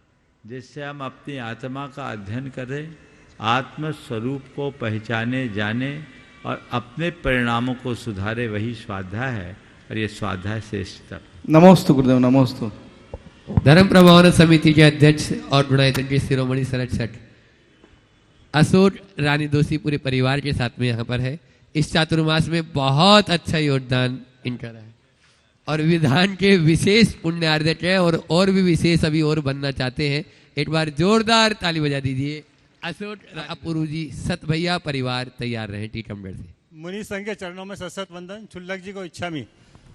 जिससे हम अपनी आत्मा का अध्ययन करें, आत्म स्वरूप को पहचाने जाने और अपने परिणामों को सुधारे, वही स्वाध्याय है। और ये स्वाध्याय श्रेष्ठ तप। नमोस्तु गुरुदेव, नमोस्तु। धर्म प्रभावना समिति के अध्यक्ष और गुणायतन के शिरोमणि संरक्षक अशोक रानी दोषी पूरे परिवार के साथ में यहाँ पर है। इस चातुर्मास में बहुत अच्छा योगदान इनका रहा है और विधान के विशेष पुण्यार्जक है और भी विशेष अभी और बनना चाहते हैं। एक बार जोरदार ताली बजा दीजिए। अशोक अपूर्व जी, सत भैया परिवार तैयार रहे टीकमगढ़ से। मुनि संघ के चरणों में सशत वंदन। चुल्लक जी को इच्छामी।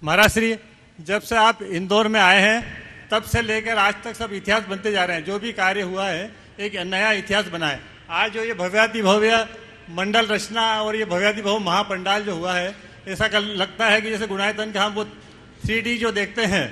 महाराज श्री, जब से आप इंदौर में आए हैं तब से लेकर आज तक सब इतिहास बनते जा रहे हैं। जो भी कार्य हुआ है एक नया इतिहास बना है। आज जो ये भव्याति भव्य मंडल रचना और ये भव्याति भव्य महापंडाल जो हुआ है, ऐसा लगता है कि जैसे गुणायतन के हम वो 3D जो देखते हैं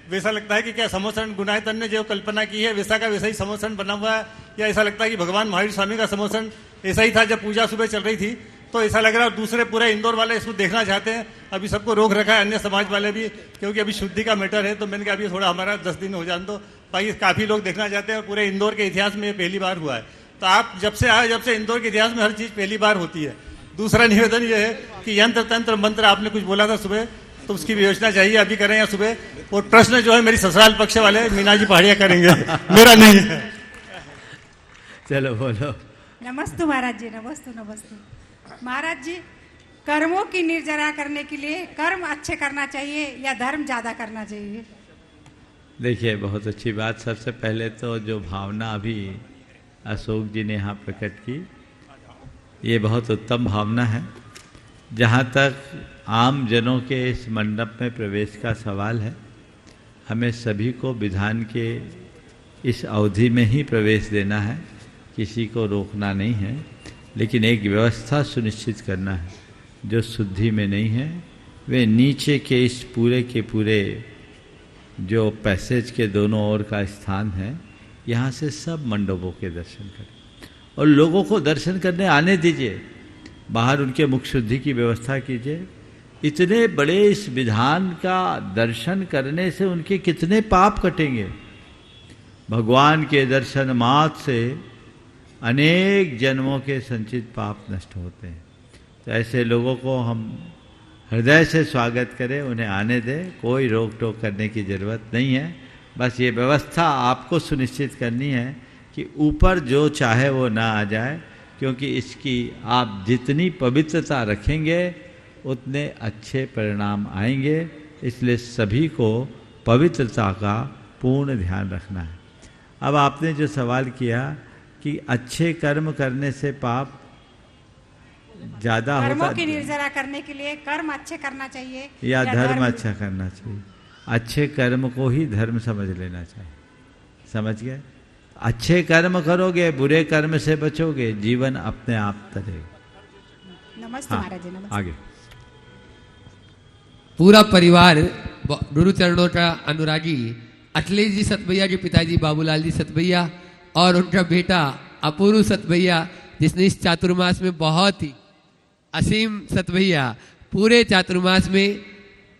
वैसा लगता है कि क्या समोसन गुनायतन ने जो कल्पना की है वैसा का वैसा ही समोसन बना हुआ है, या ऐसा लगता है कि भगवान महावीर स्वामी का समोसन ऐसा ही था जब पूजा सुबह चल रही थी, तो ऐसा लग रहा है। दूसरे पूरे इंदौर वाले इसको देखना चाहते हैं, अभी सबको रोक रखा है, अन्य समाज वाले भी, क्योंकि अभी शुद्धि का मैटर है। तो मैंने कहा अभी थोड़ा हमारा 10 दिन हो जाने दो, बाकी काफ़ी लोग देखना चाहते हैं और पूरे इंदौर के इतिहास में ये पहली बार हुआ है। तो आप जब से आए, जब से इंदौर के इतिहास में हर चीज़ पहली बार होती है। दूसरा निवेदन ये है कि यंत्र तंत्र मंत्र आपने कुछ बोला था सुबह, तो उसकी भी योजना चाहिए, अभी करें या सुबह। और प्रश्न जो है मेरी ससुराल पक्ष वाले मीना जी पहाड़िया करेंगे, मेरा नहीं है। चलो बोलो। नमस्ते महाराज जी, नमस्ते नमस्ते महाराज जी। कर्मों की निर्जरा करने के लिए कर्म अच्छे करना चाहिए या धर्म ज्यादा करना चाहिए? देखिए, बहुत अच्छी बात। सबसे पहले तो जो भावना अभी अशोक जी ने यहाँ प्रकट की, ये बहुत उत्तम भावना है। जहाँ तक आम जनों के इस मंडप में प्रवेश का सवाल है, हमें सभी को विधान के इस अवधि में ही प्रवेश देना है, किसी को रोकना नहीं है, लेकिन एक व्यवस्था सुनिश्चित करना है। जो शुद्धि में नहीं है वे नीचे के इस पूरे के पूरे जो पैसेज के दोनों ओर का स्थान है, यहाँ से सब मंडपों के दर्शन करें और लोगों को दर्शन करने आने दीजिए। बाहर उनके मुख शुद्धि की व्यवस्था कीजिए। इतने बड़े इस विधान का दर्शन करने से उनके कितने पाप कटेंगे। भगवान के दर्शन मात्र से अनेक जन्मों के संचित पाप नष्ट होते हैं। तो ऐसे लोगों को हम हृदय से स्वागत करें, उन्हें आने दें, कोई रोक टोक करने की ज़रूरत नहीं है। बस ये व्यवस्था आपको सुनिश्चित करनी है कि ऊपर जो चाहे वो ना आ जाए, क्योंकि इसकी आप जितनी पवित्रता रखेंगे उतने अच्छे परिणाम आएंगे। इसलिए सभी को पवित्रता का पूर्ण ध्यान रखना है। अब आपने जो सवाल किया कि अच्छे कर्म करने से पाप ज़्यादा होता, कर्मों की निर्जरा करने के लिए कर्म अच्छे करना चाहिए या धर्म अच्छा करना चाहिए? अच्छे कर्म को ही धर्म समझ लेना चाहिए। समझ गए? अच्छे कर्म करोगे, बुरे कर्म से बचोगे, जीवन अपने आप तरेगा। नमस्ते महाराज जी, नमस्ते। आगे पूरा परिवार गुरु चरणों का अनुरागी अखिलेश जी सतभैया के पिताजी बाबूलाल जी सतभैया और उनका बेटा अपूर्व सतभैया, जिसने इस चातुर्मास में बहुत ही असीम सतभैया पूरे चातुर्मास में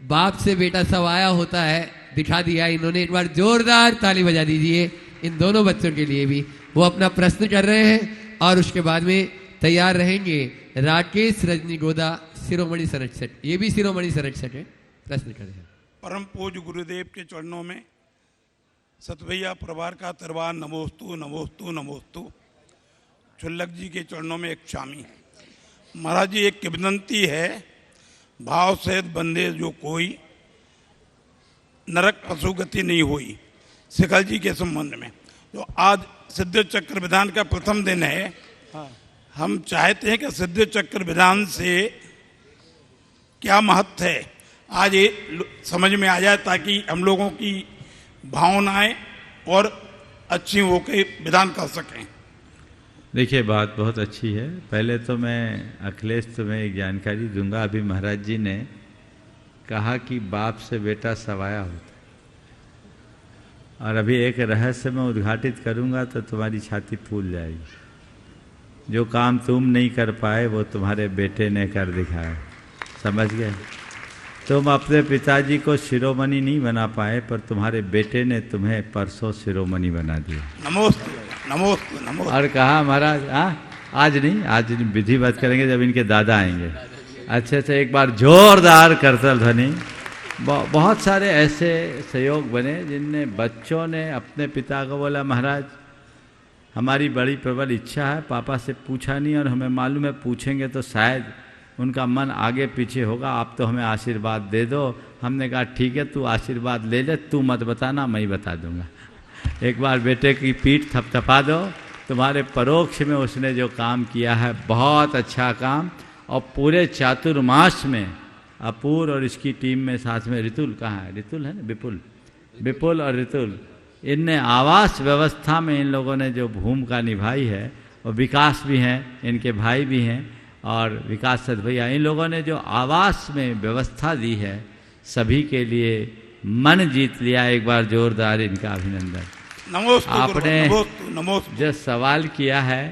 बाप से बेटा सवाया होता है दिखा दिया इन्होंने। एक बार जोरदार ताली बजा दीजिए इन दोनों बच्चों के लिए भी। वो अपना प्रश्न कर रहे हैं और उसके बाद में तैयार रहेंगे राकेश रजनी गोदा शिरोमणि संरक्षक, ये भी शिरोमणि संरक्षक है। प्रश्न करें। परम पूज्य गुरुदेव के चरणों में सतभैया परिवार का दरबार नमोस्तु नमोस्तु नमोस्तु। चुल्लक जी के चरणों में एक शामी। महाराज जी, एक विनती है, भाव सहित बंदे जो कोई नरक पशु गति नहीं हुई। शिखल जी के संबंध में जो आज सिद्ध चक्र विधान का प्रथम दिन है, हम चाहते हैं कि सिद्ध चक्र विधान से क्या महत्व है आज ये समझ में आ जाए, ताकि हम लोगों की भावनाएं और अच्छी होकर विधान कर सकें। देखिए, बात बहुत अच्छी है। पहले तो मैं अखिलेश तुम्हें एक जानकारी दूंगा। अभी महाराज जी ने कहा कि बाप से बेटा सवाया होता है, और अभी एक रहस्य मैं उद्घाटित करूंगा तो तुम्हारी छाती फूल जाएगी। जो काम तुम नहीं कर पाए वो तुम्हारे बेटे ने कर दिखाया। समझ गए? तुम अपने पिताजी को शिरोमणि नहीं बना पाए, पर तुम्हारे बेटे ने तुम्हें परसों शिरोमणि बना दिया। नमोस्तु नमोस्तु नमोस्तु। और कहा महाराज आज नहीं, आज विधिवत करेंगे जब इनके दादा आएंगे। अच्छे से एक बार जोरदार करतल ध्वनि। बहुत सारे ऐसे सहयोग बने जिनने बच्चों ने अपने पिता को बोला, महाराज हमारी बड़ी प्रबल इच्छा है, पापा से पूछा नहीं और हमें मालूम है पूछेंगे तो शायद उनका मन आगे पीछे होगा, आप तो हमें आशीर्वाद दे दो। हमने कहा ठीक है, तू आशीर्वाद ले ले, तू मत बताना, मैं ही बता दूंगा। एक बार बेटे की पीठ थपथपा दो। तुम्हारे परोक्ष में उसने जो काम किया है बहुत अच्छा काम। और पूरे चातुर्मास में अपूर्व और इसकी टीम में साथ में ऋतुल, कहाँ है ऋतुल? है ना, विपुल और ऋतुल, इनने आवास व्यवस्था में इन लोगों ने जो भूमिका निभाई है, और विकास भी हैं, इनके भाई भी हैं, और विकास सतभैया, इन लोगों ने जो आवास में व्यवस्था दी है, सभी के लिए मन जीत लिया। एक बार जोरदार इनका अभिनंदन। आपने जो सवाल किया है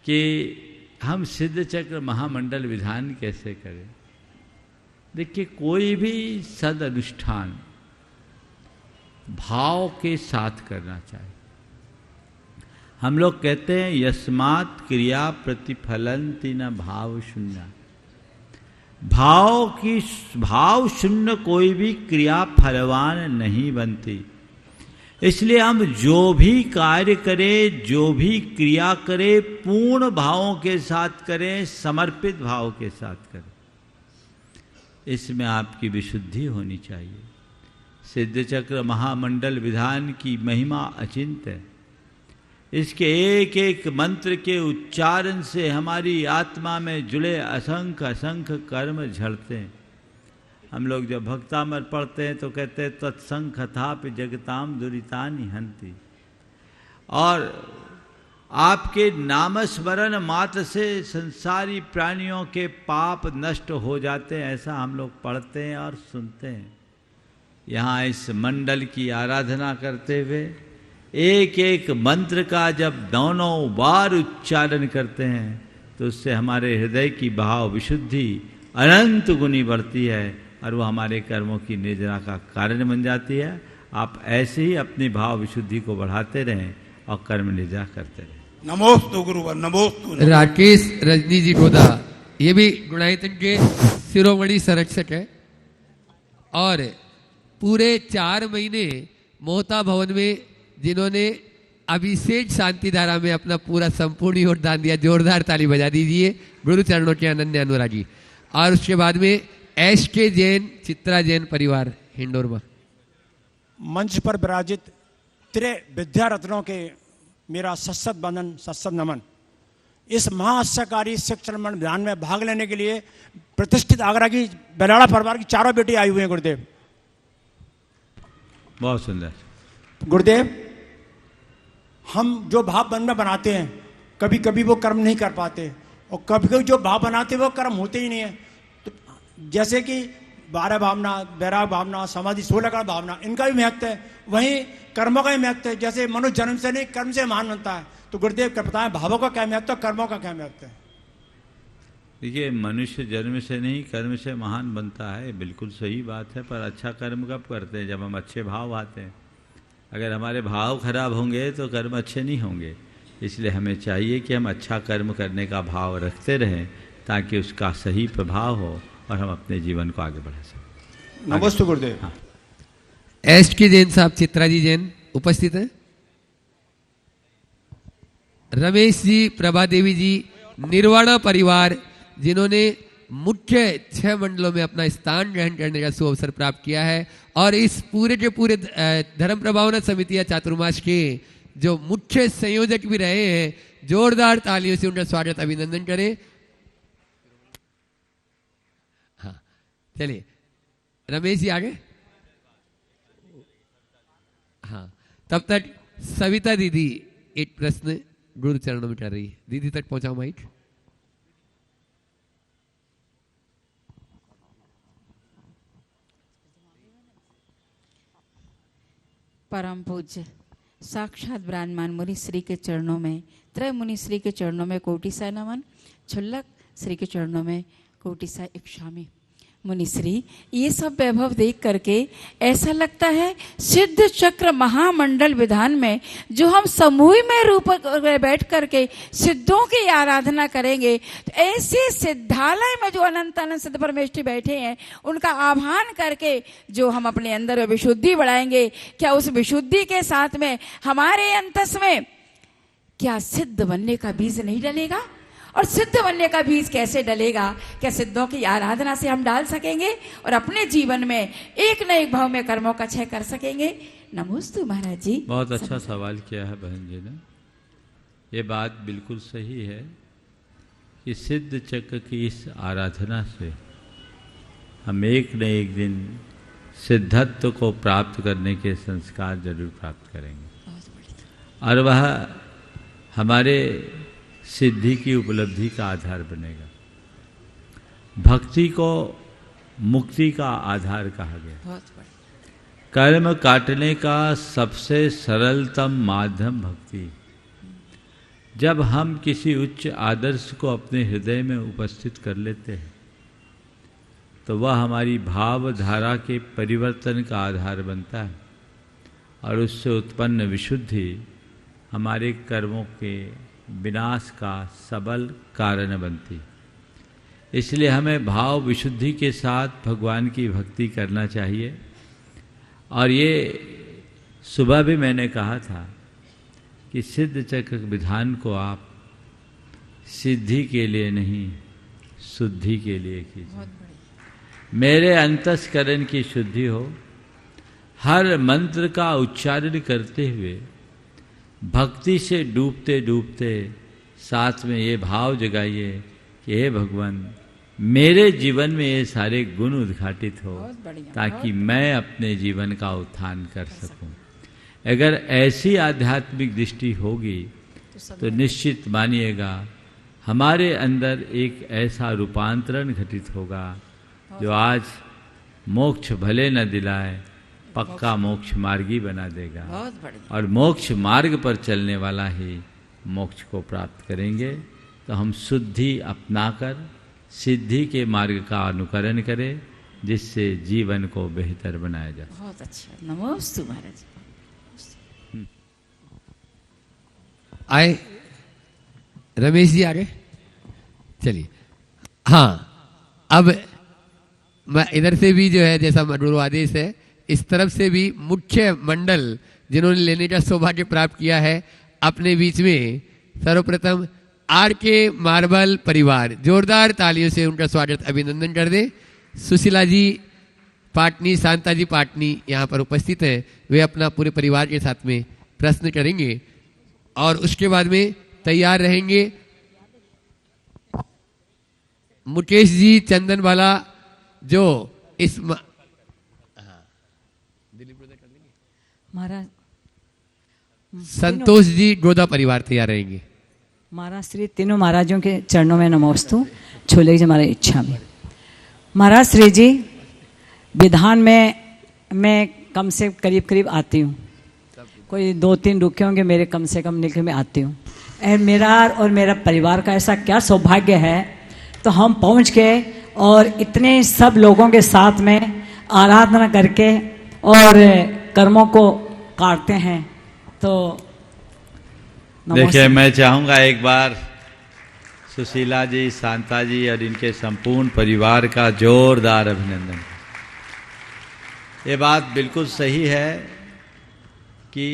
कि हम सिद्ध चक्र महामंडल विधान कैसे करें, देखिए कोई भी सद अनुष्ठान भाव के साथ करना चाहिए। हम लोग कहते हैं यस्मात् क्रिया प्रतिफलंति न भाव शून्य। भाव शून्य कोई भी क्रिया फलवान नहीं बनती। इसलिए हम जो भी कार्य करें, जो भी क्रिया करें, पूर्ण भावों के साथ करें, समर्पित भाव के साथ करें। इसमें आपकी विशुद्धि होनी चाहिए। सिद्ध चक्र महामंडल विधान की महिमा अचिंत्य है। इसके एक एक मंत्र के उच्चारण से हमारी आत्मा में जुड़े असंख्य असंख्य कर्म झड़ते हैं। हम लोग जब भक्तामर पढ़ते हैं तो कहते हैं तत्संखथापि जगताम दुरितानि हंति। और आपके नामस्मरण मात्र से संसारी प्राणियों के पाप नष्ट हो जाते हैं, ऐसा हम लोग पढ़ते हैं और सुनते हैं। यहाँ इस मंडल की आराधना करते हुए एक एक मंत्र का जब दोनों बार उच्चारण करते हैं तो उससे हमारे हृदय की भाव विशुद्धि अनंत गुनी बढ़ती है और वो हमारे कर्मों की निर्जरा का कारण बन जाती है। आप ऐसे ही अपनी भाव विशुद्धि को बढ़ाते रहें और कर्म निर्जरा करते रहें। नमोस्तु गुरुवर, नमोस्तु। राकेश रजनी जी गोदा ये भी गुणायतन के शिरोमणि संरक्षक है और पूरे 4 महीने मोहता भवन में जिन्होंने अभिषेक शांति धारा में अपना पूरा संपूर्ण योगदान दिया, जोरदार ताली बजा दीजिए गुरु चरणों के अनन्य अनुरागी। और उसके बाद में एस के जैन, चित्रा जैन परिवार हिंडोर में मंच पर विराजित त्रे विद्या रत्नों के मेरा सत्सत बंधन, सत्सत नमन। इस महाअश्यकारी शिक्षण मंडल विधान में भाग लेने के लिए प्रतिष्ठित आगरा की बेलाड़ा परिवार की 4 बेटी आई हुई हैं। गुरुदेव बहुत सुंदर। गुरुदेव, हम जो भाव मन में बनाते हैं कभी कभी वो कर्म नहीं कर पाते और कभी कभी जो भाव बनाते हैं वो कर्म होते ही नहीं है। तो जैसे कि 12 भावना, वैराग भावना, समाधि 16 का भावना, इनका भी महत्व है, वहीं कर्मों का भी महत्व है। जैसे मनुष्य जन्म से नहीं कर्म से महान बनता है, तो गुरुदेव क्या बताएं भावों का क्या महत्व है, कर्मों का क्या महत्व है? देखिए मनुष्य जन्म से नहीं कर्म से महान बनता है, बिल्कुल सही बात है। पर अच्छा कर्म कब करते हैं? जब हम अच्छे भाव आते हैं। अगर हमारे भाव खराब होंगे तो कर्म अच्छे नहीं होंगे। इसलिए हमें चाहिए कि हम अच्छा कर्म करने का भाव रखते रहें ताकि उसका सही प्रभाव हो और हम अपने जीवन को आगे बढ़ा सकें। नमस्ते गुरुदेव। हाँ। एस के जैन साहब, चित्रा जी जैन उपस्थित हैं। रमेश जी, प्रभा देवी जी, निर्वाणा परिवार जिन्होंने मुख्य 6 मंडलों में अपना स्थान ग्रहण करने का सुअवसर प्राप्त किया है और इस पूरे के पूरे धर्म प्रभावना समिति या चातुर्मास के जो मुख्य संयोजक भी रहे हैं, जोरदार तालियों से उनका स्वागत अभिनंदन करें। हाँ चलिए रमेश जी आगे। हाँ तब तक सविता दीदी एक प्रश्न गुरु चरणों में कर रही है, दीदी तक पहुंचाओ माइक। परम पूज्य साक्षात ब्रह्ममान मुनि श्री के चरणों में, त्रय मुनि श्री के चरणों में कोटि सा नमन, छुल्लक श्री के चरणों में कोटि सा इक्षामि। मुनि श्री, ये सब वैभव देख करके ऐसा लगता है सिद्ध चक्र महामंडल विधान में जो हम समूह में रूप बैठ करके सिद्धों की आराधना करेंगे, तो ऐसे सिद्धालय में जो अनंत अनंत सिद्ध परमेष्ठी बैठे हैं उनका आह्वान करके जो हम अपने अंदर विशुद्धि बढ़ाएंगे, क्या उस विशुद्धि के साथ में हमारे अंतस में क्या सिद्ध बनने का बीज नहीं डलेगा? और सिद्ध बनने का बीज कैसे डलेगा? क्या सिद्धों की आराधना से हम डाल सकेंगे और अपने जीवन में एक न एक भाव में कर्मों का क्षय कर सकेंगे? नमोस्तु महाराज जी। बहुत अच्छा सवाल किया है बहन जी ने। ये बात बिल्कुल सही है कि सिद्ध चक्र की इस आराधना से हम एक न एक दिन सिद्धत्व को प्राप्त करने के संस्कार जरूर प्राप्त करेंगे और वह हमारे सिद्धि की उपलब्धि का आधार बनेगा। भक्ति को मुक्ति का आधार कहा गया। बहुत बढ़िया। कर्म काटने का सबसे सरलतम माध्यम भक्ति। जब हम किसी उच्च आदर्श को अपने हृदय में उपस्थित कर लेते हैं तो वह हमारी भावधारा के परिवर्तन का आधार बनता है और उससे उत्पन्न विशुद्धि हमारे कर्मों के विनाश का सबल कारण बनती। इसलिए हमें भाव विशुद्धि के साथ भगवान की भक्ति करना चाहिए। और ये सुबह भी मैंने कहा था कि सिद्ध चक्र विधान को आप सिद्धि के लिए नहीं, शुद्धि के लिए कीजिए। मेरे अंतस्करण की शुद्धि हो। हर मंत्र का उच्चारण करते हुए भक्ति से डूबते डूबते साथ में ये भाव जगाइए कि हे भगवान, मेरे जीवन में ये सारे गुण उद्घाटित हो ताकि मैं अपने जीवन का उत्थान कर सकूं। अगर ऐसी आध्यात्मिक दृष्टि होगी तो निश्चित मानिएगा हमारे अंदर एक ऐसा रूपांतरण घटित होगा जो आज मोक्ष भले न दिलाए, पक्का मोक्ष मार्गी बना देगा। और मोक्ष मार्ग पर चलने वाला ही मोक्ष को प्राप्त करेंगे। तो हम शुद्धि अपनाकर सिद्धि के मार्ग का अनुकरण करें जिससे जीवन को बेहतर बनाया जाए। बहुत अच्छा। नमोस्तु महाराज। आए रमेश जी आगे चलिए। हाँ, अब मैं इधर से भी जो है जैसा मधुर आदेश है, इस तरफ से भी मुख्य मंडल जिन्होंने लेने का सौभाग्य प्राप्त किया है अपने बीच में सर्वप्रथम आर के मार्बल परिवार, जोरदार तालियों से उनका स्वागत अभिनंदन कर दें। सुशीला जी पाटनी, शांता जी पाटनी यहाँ पर उपस्थित हैं। वे अपना पूरे परिवार के साथ में प्रश्न करेंगे और उसके बाद में तैयार रहेंगे मुकेश जी चंदनवाला जो इस महाराज संतोष जी गोदा परिवार तैयार रहेंगे। महाराज श्री तीनों महाराजों के चरणों में नमोस्तु। छोले जी हमारी इच्छा में महाराज श्री जी विधान में मैं कम से करीब करीब आती हूँ, कोई 2-3 रुके होंगे मेरे कम से कम निकल में आती हूँ। और मेरा परिवार का ऐसा क्या सौभाग्य है तो हम पहुँच के और इतने सब लोगों के साथ में आराधना करके और कर्मों को काटते हैं। तो देखिए, मैं चाहूँगा एक बार सुशीला जी, शांता जी और इनके संपूर्ण परिवार का जोरदार अभिनंदन। ये बात बिल्कुल सही है कि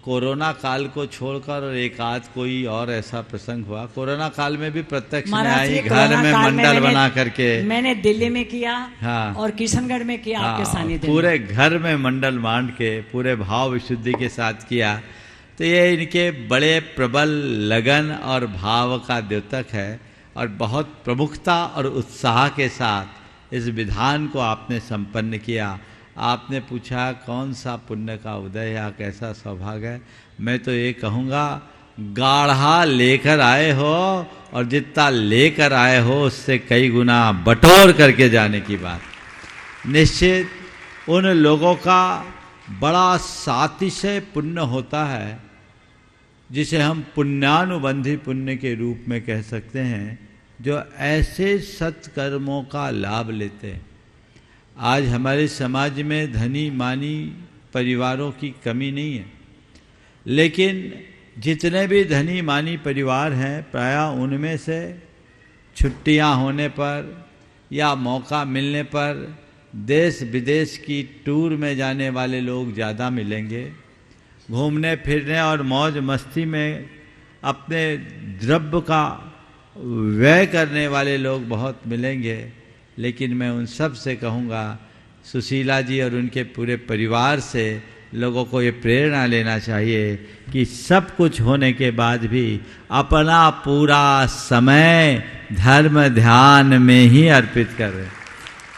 कोरोना काल को छोड़कर और एक आध कोई और ऐसा प्रसंग हुआ। कोरोना काल में भी प्रत्यक्ष में आई, घर में मंडल बना करके मैंने दिल्ली में किया। हाँ, और किशनगढ़ में किया। आपके सानिध्य में पूरे घर में मंडल बांट के पूरे भाव विशुद्धि के साथ किया। तो ये इनके बड़े प्रबल लगन और भाव का द्योतक है और बहुत प्रमुखता और उत्साह के साथ इस विधान को आपने संपन्न किया। आपने पूछा कौन सा पुण्य का उदय या कैसा सौभाग्य है। मैं तो ये कहूँगा गाढ़ा लेकर आए हो और जितना लेकर आए हो उससे कई गुना बटोर करके जाने की बात। निश्चित उन लोगों का बड़ा सातिशय पुण्य होता है जिसे हम पुण्यानुबंधी पुण्य के रूप में कह सकते हैं, जो ऐसे सत्कर्मों का लाभ लेते हैं। आज हमारे समाज में धनी मानी परिवारों की कमी नहीं है, लेकिन जितने भी धनी मानी परिवार हैं प्रायः उनमें से छुट्टियां होने पर या मौका मिलने पर देश विदेश की टूर में जाने वाले लोग ज़्यादा मिलेंगे। घूमने फिरने और मौज मस्ती में अपने द्रव्य का व्यय करने वाले लोग बहुत मिलेंगे। लेकिन मैं उन सब से कहूँगा, सुशीला जी और उनके पूरे परिवार से लोगों को ये प्रेरणा लेना चाहिए कि सब कुछ होने के बाद भी अपना पूरा समय धर्म ध्यान में ही अर्पित करें।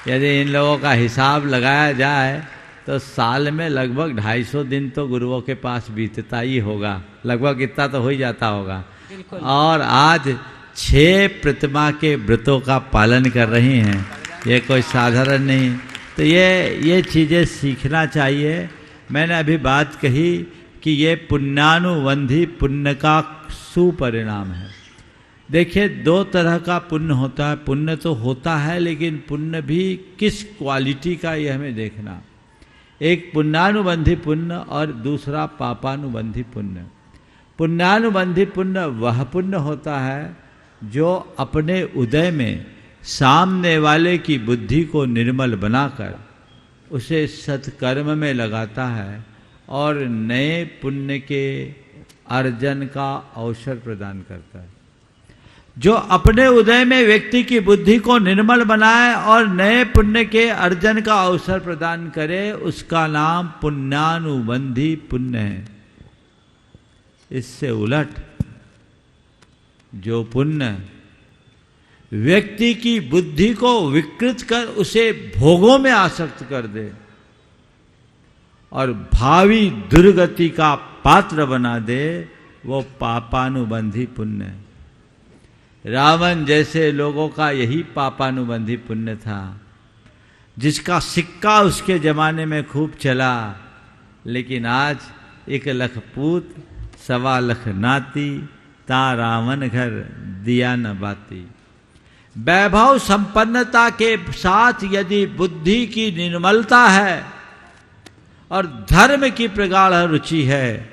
यदि इन लोगों का हिसाब लगाया जाए तो साल में लगभग 250 दिन तो गुरुओं के पास बीतता ही होगा, लगभग इतना तो हो ही जाता होगा। और आज 6 प्रतिमा के व्रतों का पालन कर रही हैं। ये कोई साधारण नहीं। तो ये चीज़ें सीखना चाहिए। मैंने अभी बात कही कि ये पुण्यानुबंधी पुण्य का सुपरिणाम है। देखिए, दो तरह का पुण्य होता है। पुण्य तो होता है, लेकिन पुण्य भी किस क्वालिटी का, ये हमें देखना। एक पुण्यानुबंधी पुण्य और दूसरा पापानुबंधी पुण्य। पुण्यानुबंधी पुण्य वह पुण्य होता है जो अपने उदय में सामने वाले की बुद्धि को निर्मल बनाकर उसे सत्कर्म में लगाता है और नए पुण्य के अर्जन का अवसर प्रदान करता है। जो अपने उदय में व्यक्ति की बुद्धि को निर्मल बनाए और नए पुण्य के अर्जन का अवसर प्रदान करे, उसका नाम पुण्यानुबंधी पुण्य है। इससे उलट जो पुण्य व्यक्ति की बुद्धि को विकृत कर उसे भोगों में आसक्त कर दे और भावी दुर्गति का पात्र बना दे, वो पापानुबंधी पुण्य है। रावण जैसे लोगों का यही पापानुबंधी पुण्य था, जिसका सिक्का उसके जमाने में खूब चला, लेकिन आज 1 लाख पूत 1.25 लाख नाती, ता रावण घर दिया न बाती। वैभव संपन्नता के साथ यदि बुद्धि की निर्मलता है और धर्म की प्रगाढ़ रुचि है,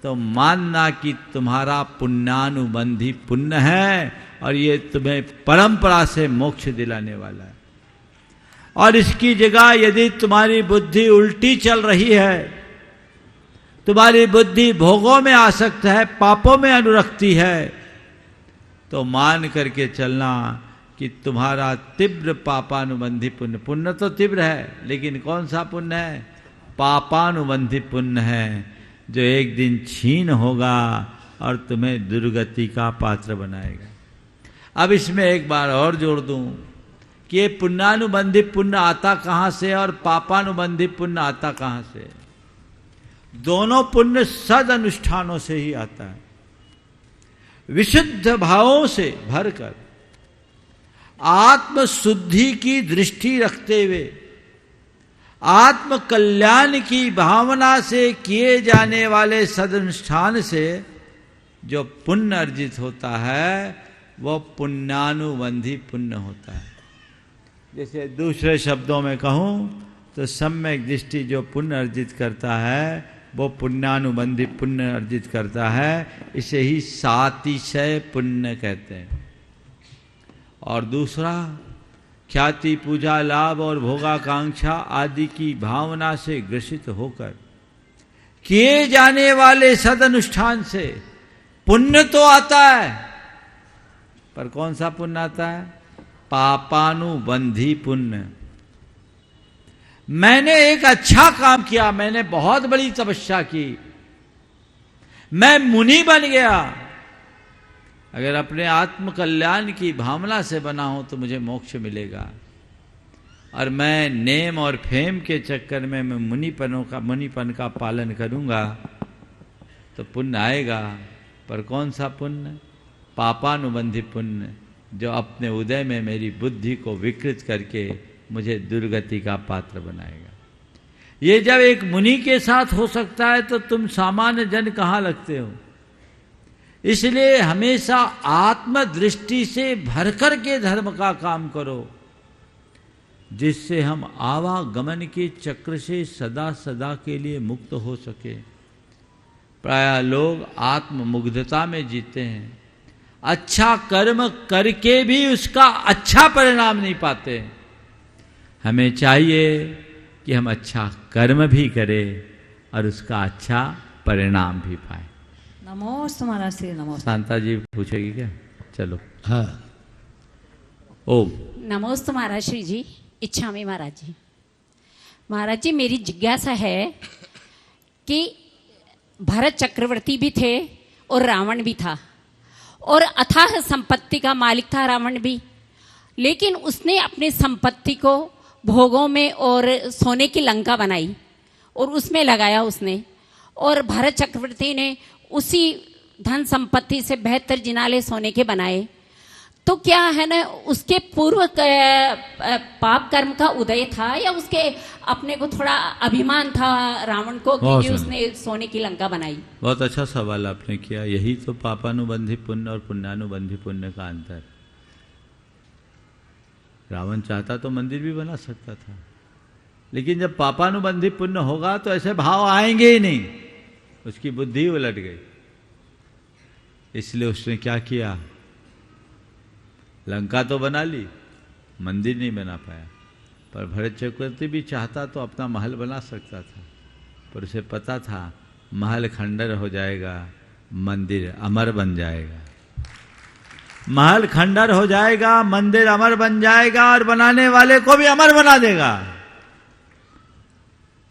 तो मानना कि तुम्हारा पुण्यानुबंधी पुण्य है और ये तुम्हें परंपरा से मोक्ष दिलाने वाला है। और इसकी जगह यदि तुम्हारी बुद्धि उल्टी चल रही है, तुम्हारी बुद्धि भोगों में आसक्त है, पापों में अनुरक्ति है, तो मान करके चलना कि तुम्हारा तीव्र पापानुबंधी पुण्य। पुण्य तो तीव्र है, लेकिन कौन सा पुण्य है? पापानुबंधी पुण्य है, जो एक दिन छीन होगा और तुम्हें दुर्गति का पात्र बनाएगा। अब इसमें एक बार और जोड़ दूं कि ये पुण्यानुबंधी पुण्य आता कहाँ से और पापानुबंधी पुण्य आता कहाँ से? दोनों पुण्य सद अनुष्ठानों से ही आता है। विशुद्ध भावों से भरकर आत्म शुद्धि की दृष्टि रखते हुए आत्म कल्याण की भावना से किए जाने वाले सदनुष्ठान से जो पुण्य अर्जित होता है, वह पुण्यानुबंधी पुण्य होता है। जैसे दूसरे शब्दों में कहूं तो सम्यक दृष्टि जो पुण्य अर्जित करता है, वो पुण्यानुबंधी पुण्य अर्जित करता है। इसे ही सातिशय पुण्य कहते हैं। और दूसरा, ख्याति, पूजा, लाभ और भोगाकांक्षा आदि की भावना से ग्रसित होकर किए जाने वाले सदनुष्ठान से पुण्य तो आता है, पर कौन सा पुण्य आता है? पापानुबंधी पुण्य। मैंने एक अच्छा काम किया, मैंने बहुत बड़ी तपस्या की, मैं मुनि बन गया। अगर अपने आत्म कल्याण की भावना से बना हो तो मुझे मोक्ष मिलेगा, और मैं नेम और फेम के चक्कर में मैं मुनिपन का पालन करूंगा तो पुण्य आएगा। पर कौन सा पुण्य? पापानुबंधी पुण्य, जो अपने उदय में मेरी बुद्धि को विकृत करके मुझे दुर्गति का पात्र बनाएगा। ये जब एक मुनि के साथ हो सकता है तो तुम सामान्य जन कहाँ लगते हो? इसलिए हमेशा आत्मदृष्टि से भरकर के धर्म का काम करो, जिससे हम आवागमन के चक्र से सदा सदा के लिए मुक्त हो सके। प्रायः लोग आत्ममुग्धता में जीते हैं, अच्छा कर्म करके भी उसका अच्छा परिणाम नहीं पाते। हमें चाहिए कि हम अच्छा कर्म भी करें और उसका अच्छा परिणाम भी पाए। नमोस्तु महाराज श्री, नमोस्तु। शांता जी पूछेगी क्या? चलो। हाँ। ओम। नमोस्तु महाराज श्री जी, इच्छामी महाराज जी। महाराज जी, मेरी जिज्ञासा है कि भरत चक्रवर्ती भी थे और रावण भी था, और अथाह संपत्ति का मालिक था रावण भी, लेकिन उसने अपने संपत्ति को भोगों में और सोने की लंका बनाई और उसमें लगाया उसने। और भरत चक्रवर्ती ने उसी धन संपत्ति से बेहतर जिनाले सोने के बनाए। तो क्या है ना, उसके पूर्व पाप कर्म का उदय था या उसके अपने को थोड़ा अभिमान था रावण को कि उसने सोने की लंका बनाई? बहुत अच्छा सवाल आपने किया। यही तो पापानुबंधी पुण्य और पुण्यानुबंधी पुण्य का अंतर। रावण चाहता तो मंदिर भी बना सकता था, लेकिन जब पापानुबंधी पुण्य होगा तो ऐसे भाव आएंगे ही नहीं। उसकी बुद्धि उलट गई, इसलिए उसने क्या किया, लंका तो बना ली, मंदिर नहीं बना पाया। पर भरत चक्रवर्ती भी चाहता तो अपना महल बना सकता था, पर उसे पता था महल खंडर हो जाएगा, मंदिर अमर बन जाएगा। महल खंडर हो जाएगा, मंदिर अमर बन जाएगा और बनाने वाले को भी अमर बना देगा।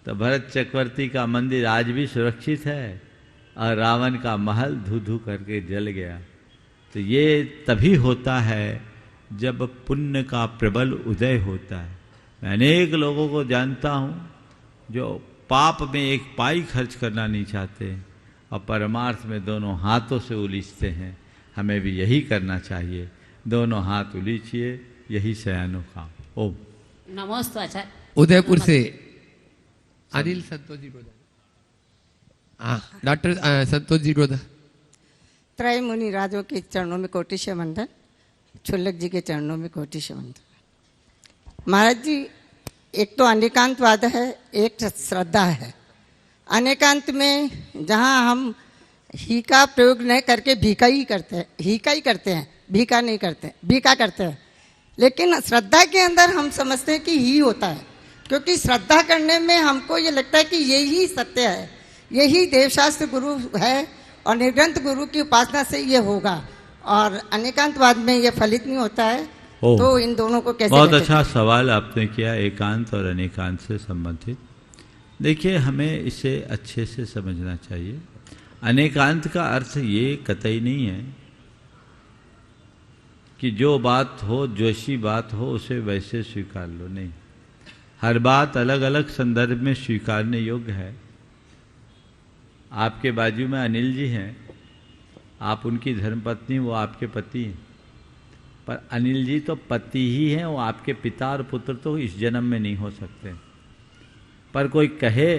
तो भरत चक्रवर्ती का मंदिर आज भी सुरक्षित है और रावण का महल धू धू करके जल गया। तो ये तभी होता है जब पुण्य का प्रबल उदय होता है। मैं अनेक लोगों को जानता हूँ जो पाप में एक पाई खर्च करना नहीं चाहते और परमार्थ में दोनों हाथों से उलीझते हैं। हमें भी यही करना चाहिए, दोनों हाथ उलीझिए, यही सयानों काम। ओम नमोस्तु आचार्य। उदयपुर से अनिल संतोष जी गोदा, डॉक्टर संतोष जी गोदा। त्रय मुनि राजों के चरणों में कोटिश वंदन, छुल्लक जी के चरणों में कोटिश वंदन। महाराज जी, एक तो अनेकांतवाद है, एक श्रद्धा है। अनेकांत में जहाँ हम ही का प्रयोग नहीं करके भीका ही करते हैं, भीका नहीं करते, भीका करते हैं। लेकिन श्रद्धा के अंदर हम समझते हैं कि ही होता है, क्योंकि श्रद्धा करने में हमको ये लगता है कि यही सत्य है, यही देवशास्त्र गुरु है और निर्ग्रंथ गुरु की उपासना से ये होगा। और अनेकांतवाद में ये फलित नहीं होता है। तो इन दोनों को कैसे? बहुत अच्छा सवाल आपने किया, एकांत और अनेकांत से संबंधित। देखिए, हमें इसे अच्छे से समझना चाहिए। अनेकांत का अर्थ ये कतई नहीं है कि जो बात हो, जैसी बात हो उसे वैसे स्वीकार लो, नहीं। हर बात अलग अलग संदर्भ में स्वीकारने योग्य है। आपके बाजू में अनिल जी हैं, आप उनकी धर्मपत्नी, वो आपके पति हैं। पर अनिल जी तो पति ही हैं, वो आपके पिता और पुत्र तो इस जन्म में नहीं हो सकते। पर कोई कहे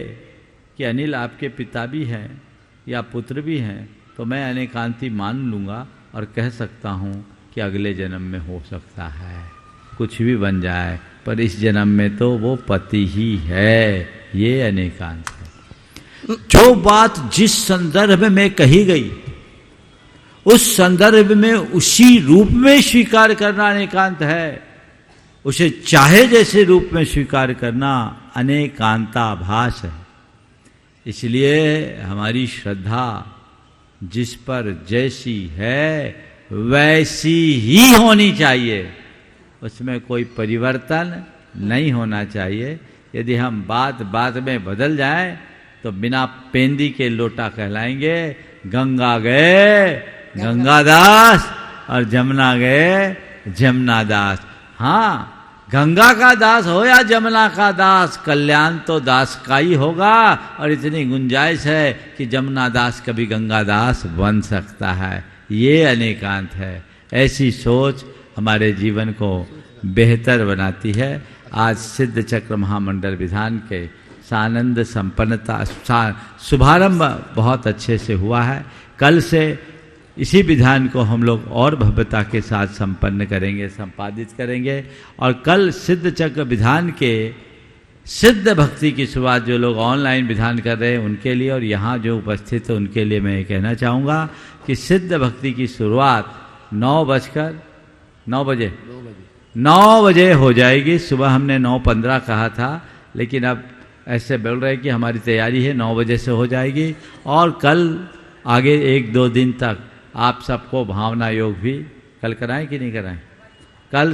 कि अनिल आपके पिता भी हैं या पुत्र भी हैं, तो मैं अनेकांती मान लूँगा और कह सकता हूँ कि अगले जन्म में हो सकता है, कुछ भी बन जाए, पर इस जन्म में तो वो पति ही है। ये अनेकांत है। जो बात जिस संदर्भ में कही गई उस संदर्भ में उसी रूप में स्वीकार करना अनेकांत है। उसे चाहे जैसे रूप में स्वीकार करना अनेकांताभास है। इसलिए हमारी श्रद्धा जिस पर जैसी है वैसी ही होनी चाहिए, उसमें कोई परिवर्तन नहीं होना चाहिए। यदि हम बात बात में बदल जाएं तो बिना पेंदी के लोटा कहलाएंगे। गंगा गए गंगादास और जमुना गए जमुनादास। हाँ, गंगा का दास हो या जमुना का दास, कल्याण तो दास का ही होगा। और इतनी गुंजाइश है कि जमुना दास कभी गंगा दास बन सकता है। ये अनेकांत है। ऐसी सोच हमारे जीवन को बेहतर बनाती है। आज सिद्ध चक्र महामंडल विधान के सानंद संपन्नता शुभारंभ बहुत अच्छे से हुआ है। कल से इसी विधान को हम लोग और भव्यता के साथ संपन्न करेंगे, संपादित करेंगे। और कल सिद्ध चक्र विधान के सिद्ध भक्ति की शुरुआत जो लोग ऑनलाइन विधान कर रहे हैं उनके लिए और यहाँ जो उपस्थित है उनके लिए मैं ये कहना चाहूँगा कि सिद्ध भक्ति की शुरुआत 9 बजे हो जाएगी। सुबह हमने 9:15 कहा था, लेकिन अब ऐसे बोल रहे हैं कि हमारी तैयारी है 9 बजे से हो जाएगी। और कल आगे 1-2 दिन तक आप सबको भावना योग भी कल कराएं कि नहीं कराएं? कल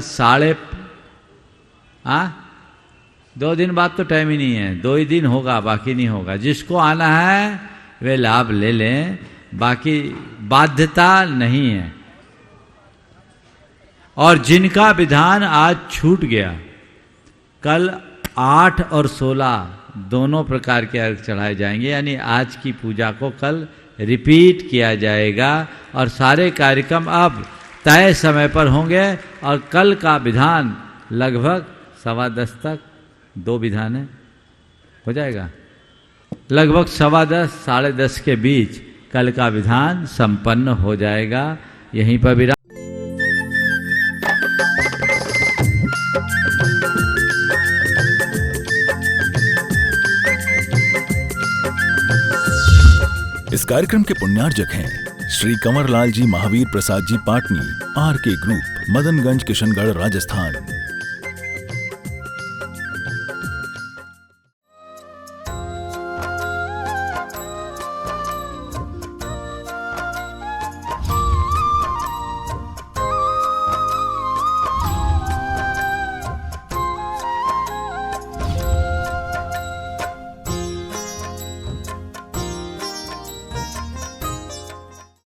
2 दिन बाद तो टाइम ही नहीं है, 2 ही दिन होगा, बाकी नहीं होगा। जिसको आना है वे लाभ ले लें, बाकी बाध्यता नहीं है। और जिनका विधान आज छूट गया, कल 8 और 16 दोनों प्रकार के अर्घ चढ़ाए जाएंगे। यानी आज की पूजा को कल रिपीट किया जाएगा और सारे कार्यक्रम अब तय समय पर होंगे और कल का विधान लगभग 10:15 तक 2 विधान है, हो जाएगा। लगभग 10:15 10:30 के बीच कल का विधान संपन्न हो जाएगा। यहीं पर विराम। इस कार्यक्रम के पुण्यार्जक हैं श्री कंवरलाल जी महावीर प्रसाद जी पाटनी, आर के ग्रुप, मदनगंज, किशनगढ़, राजस्थान।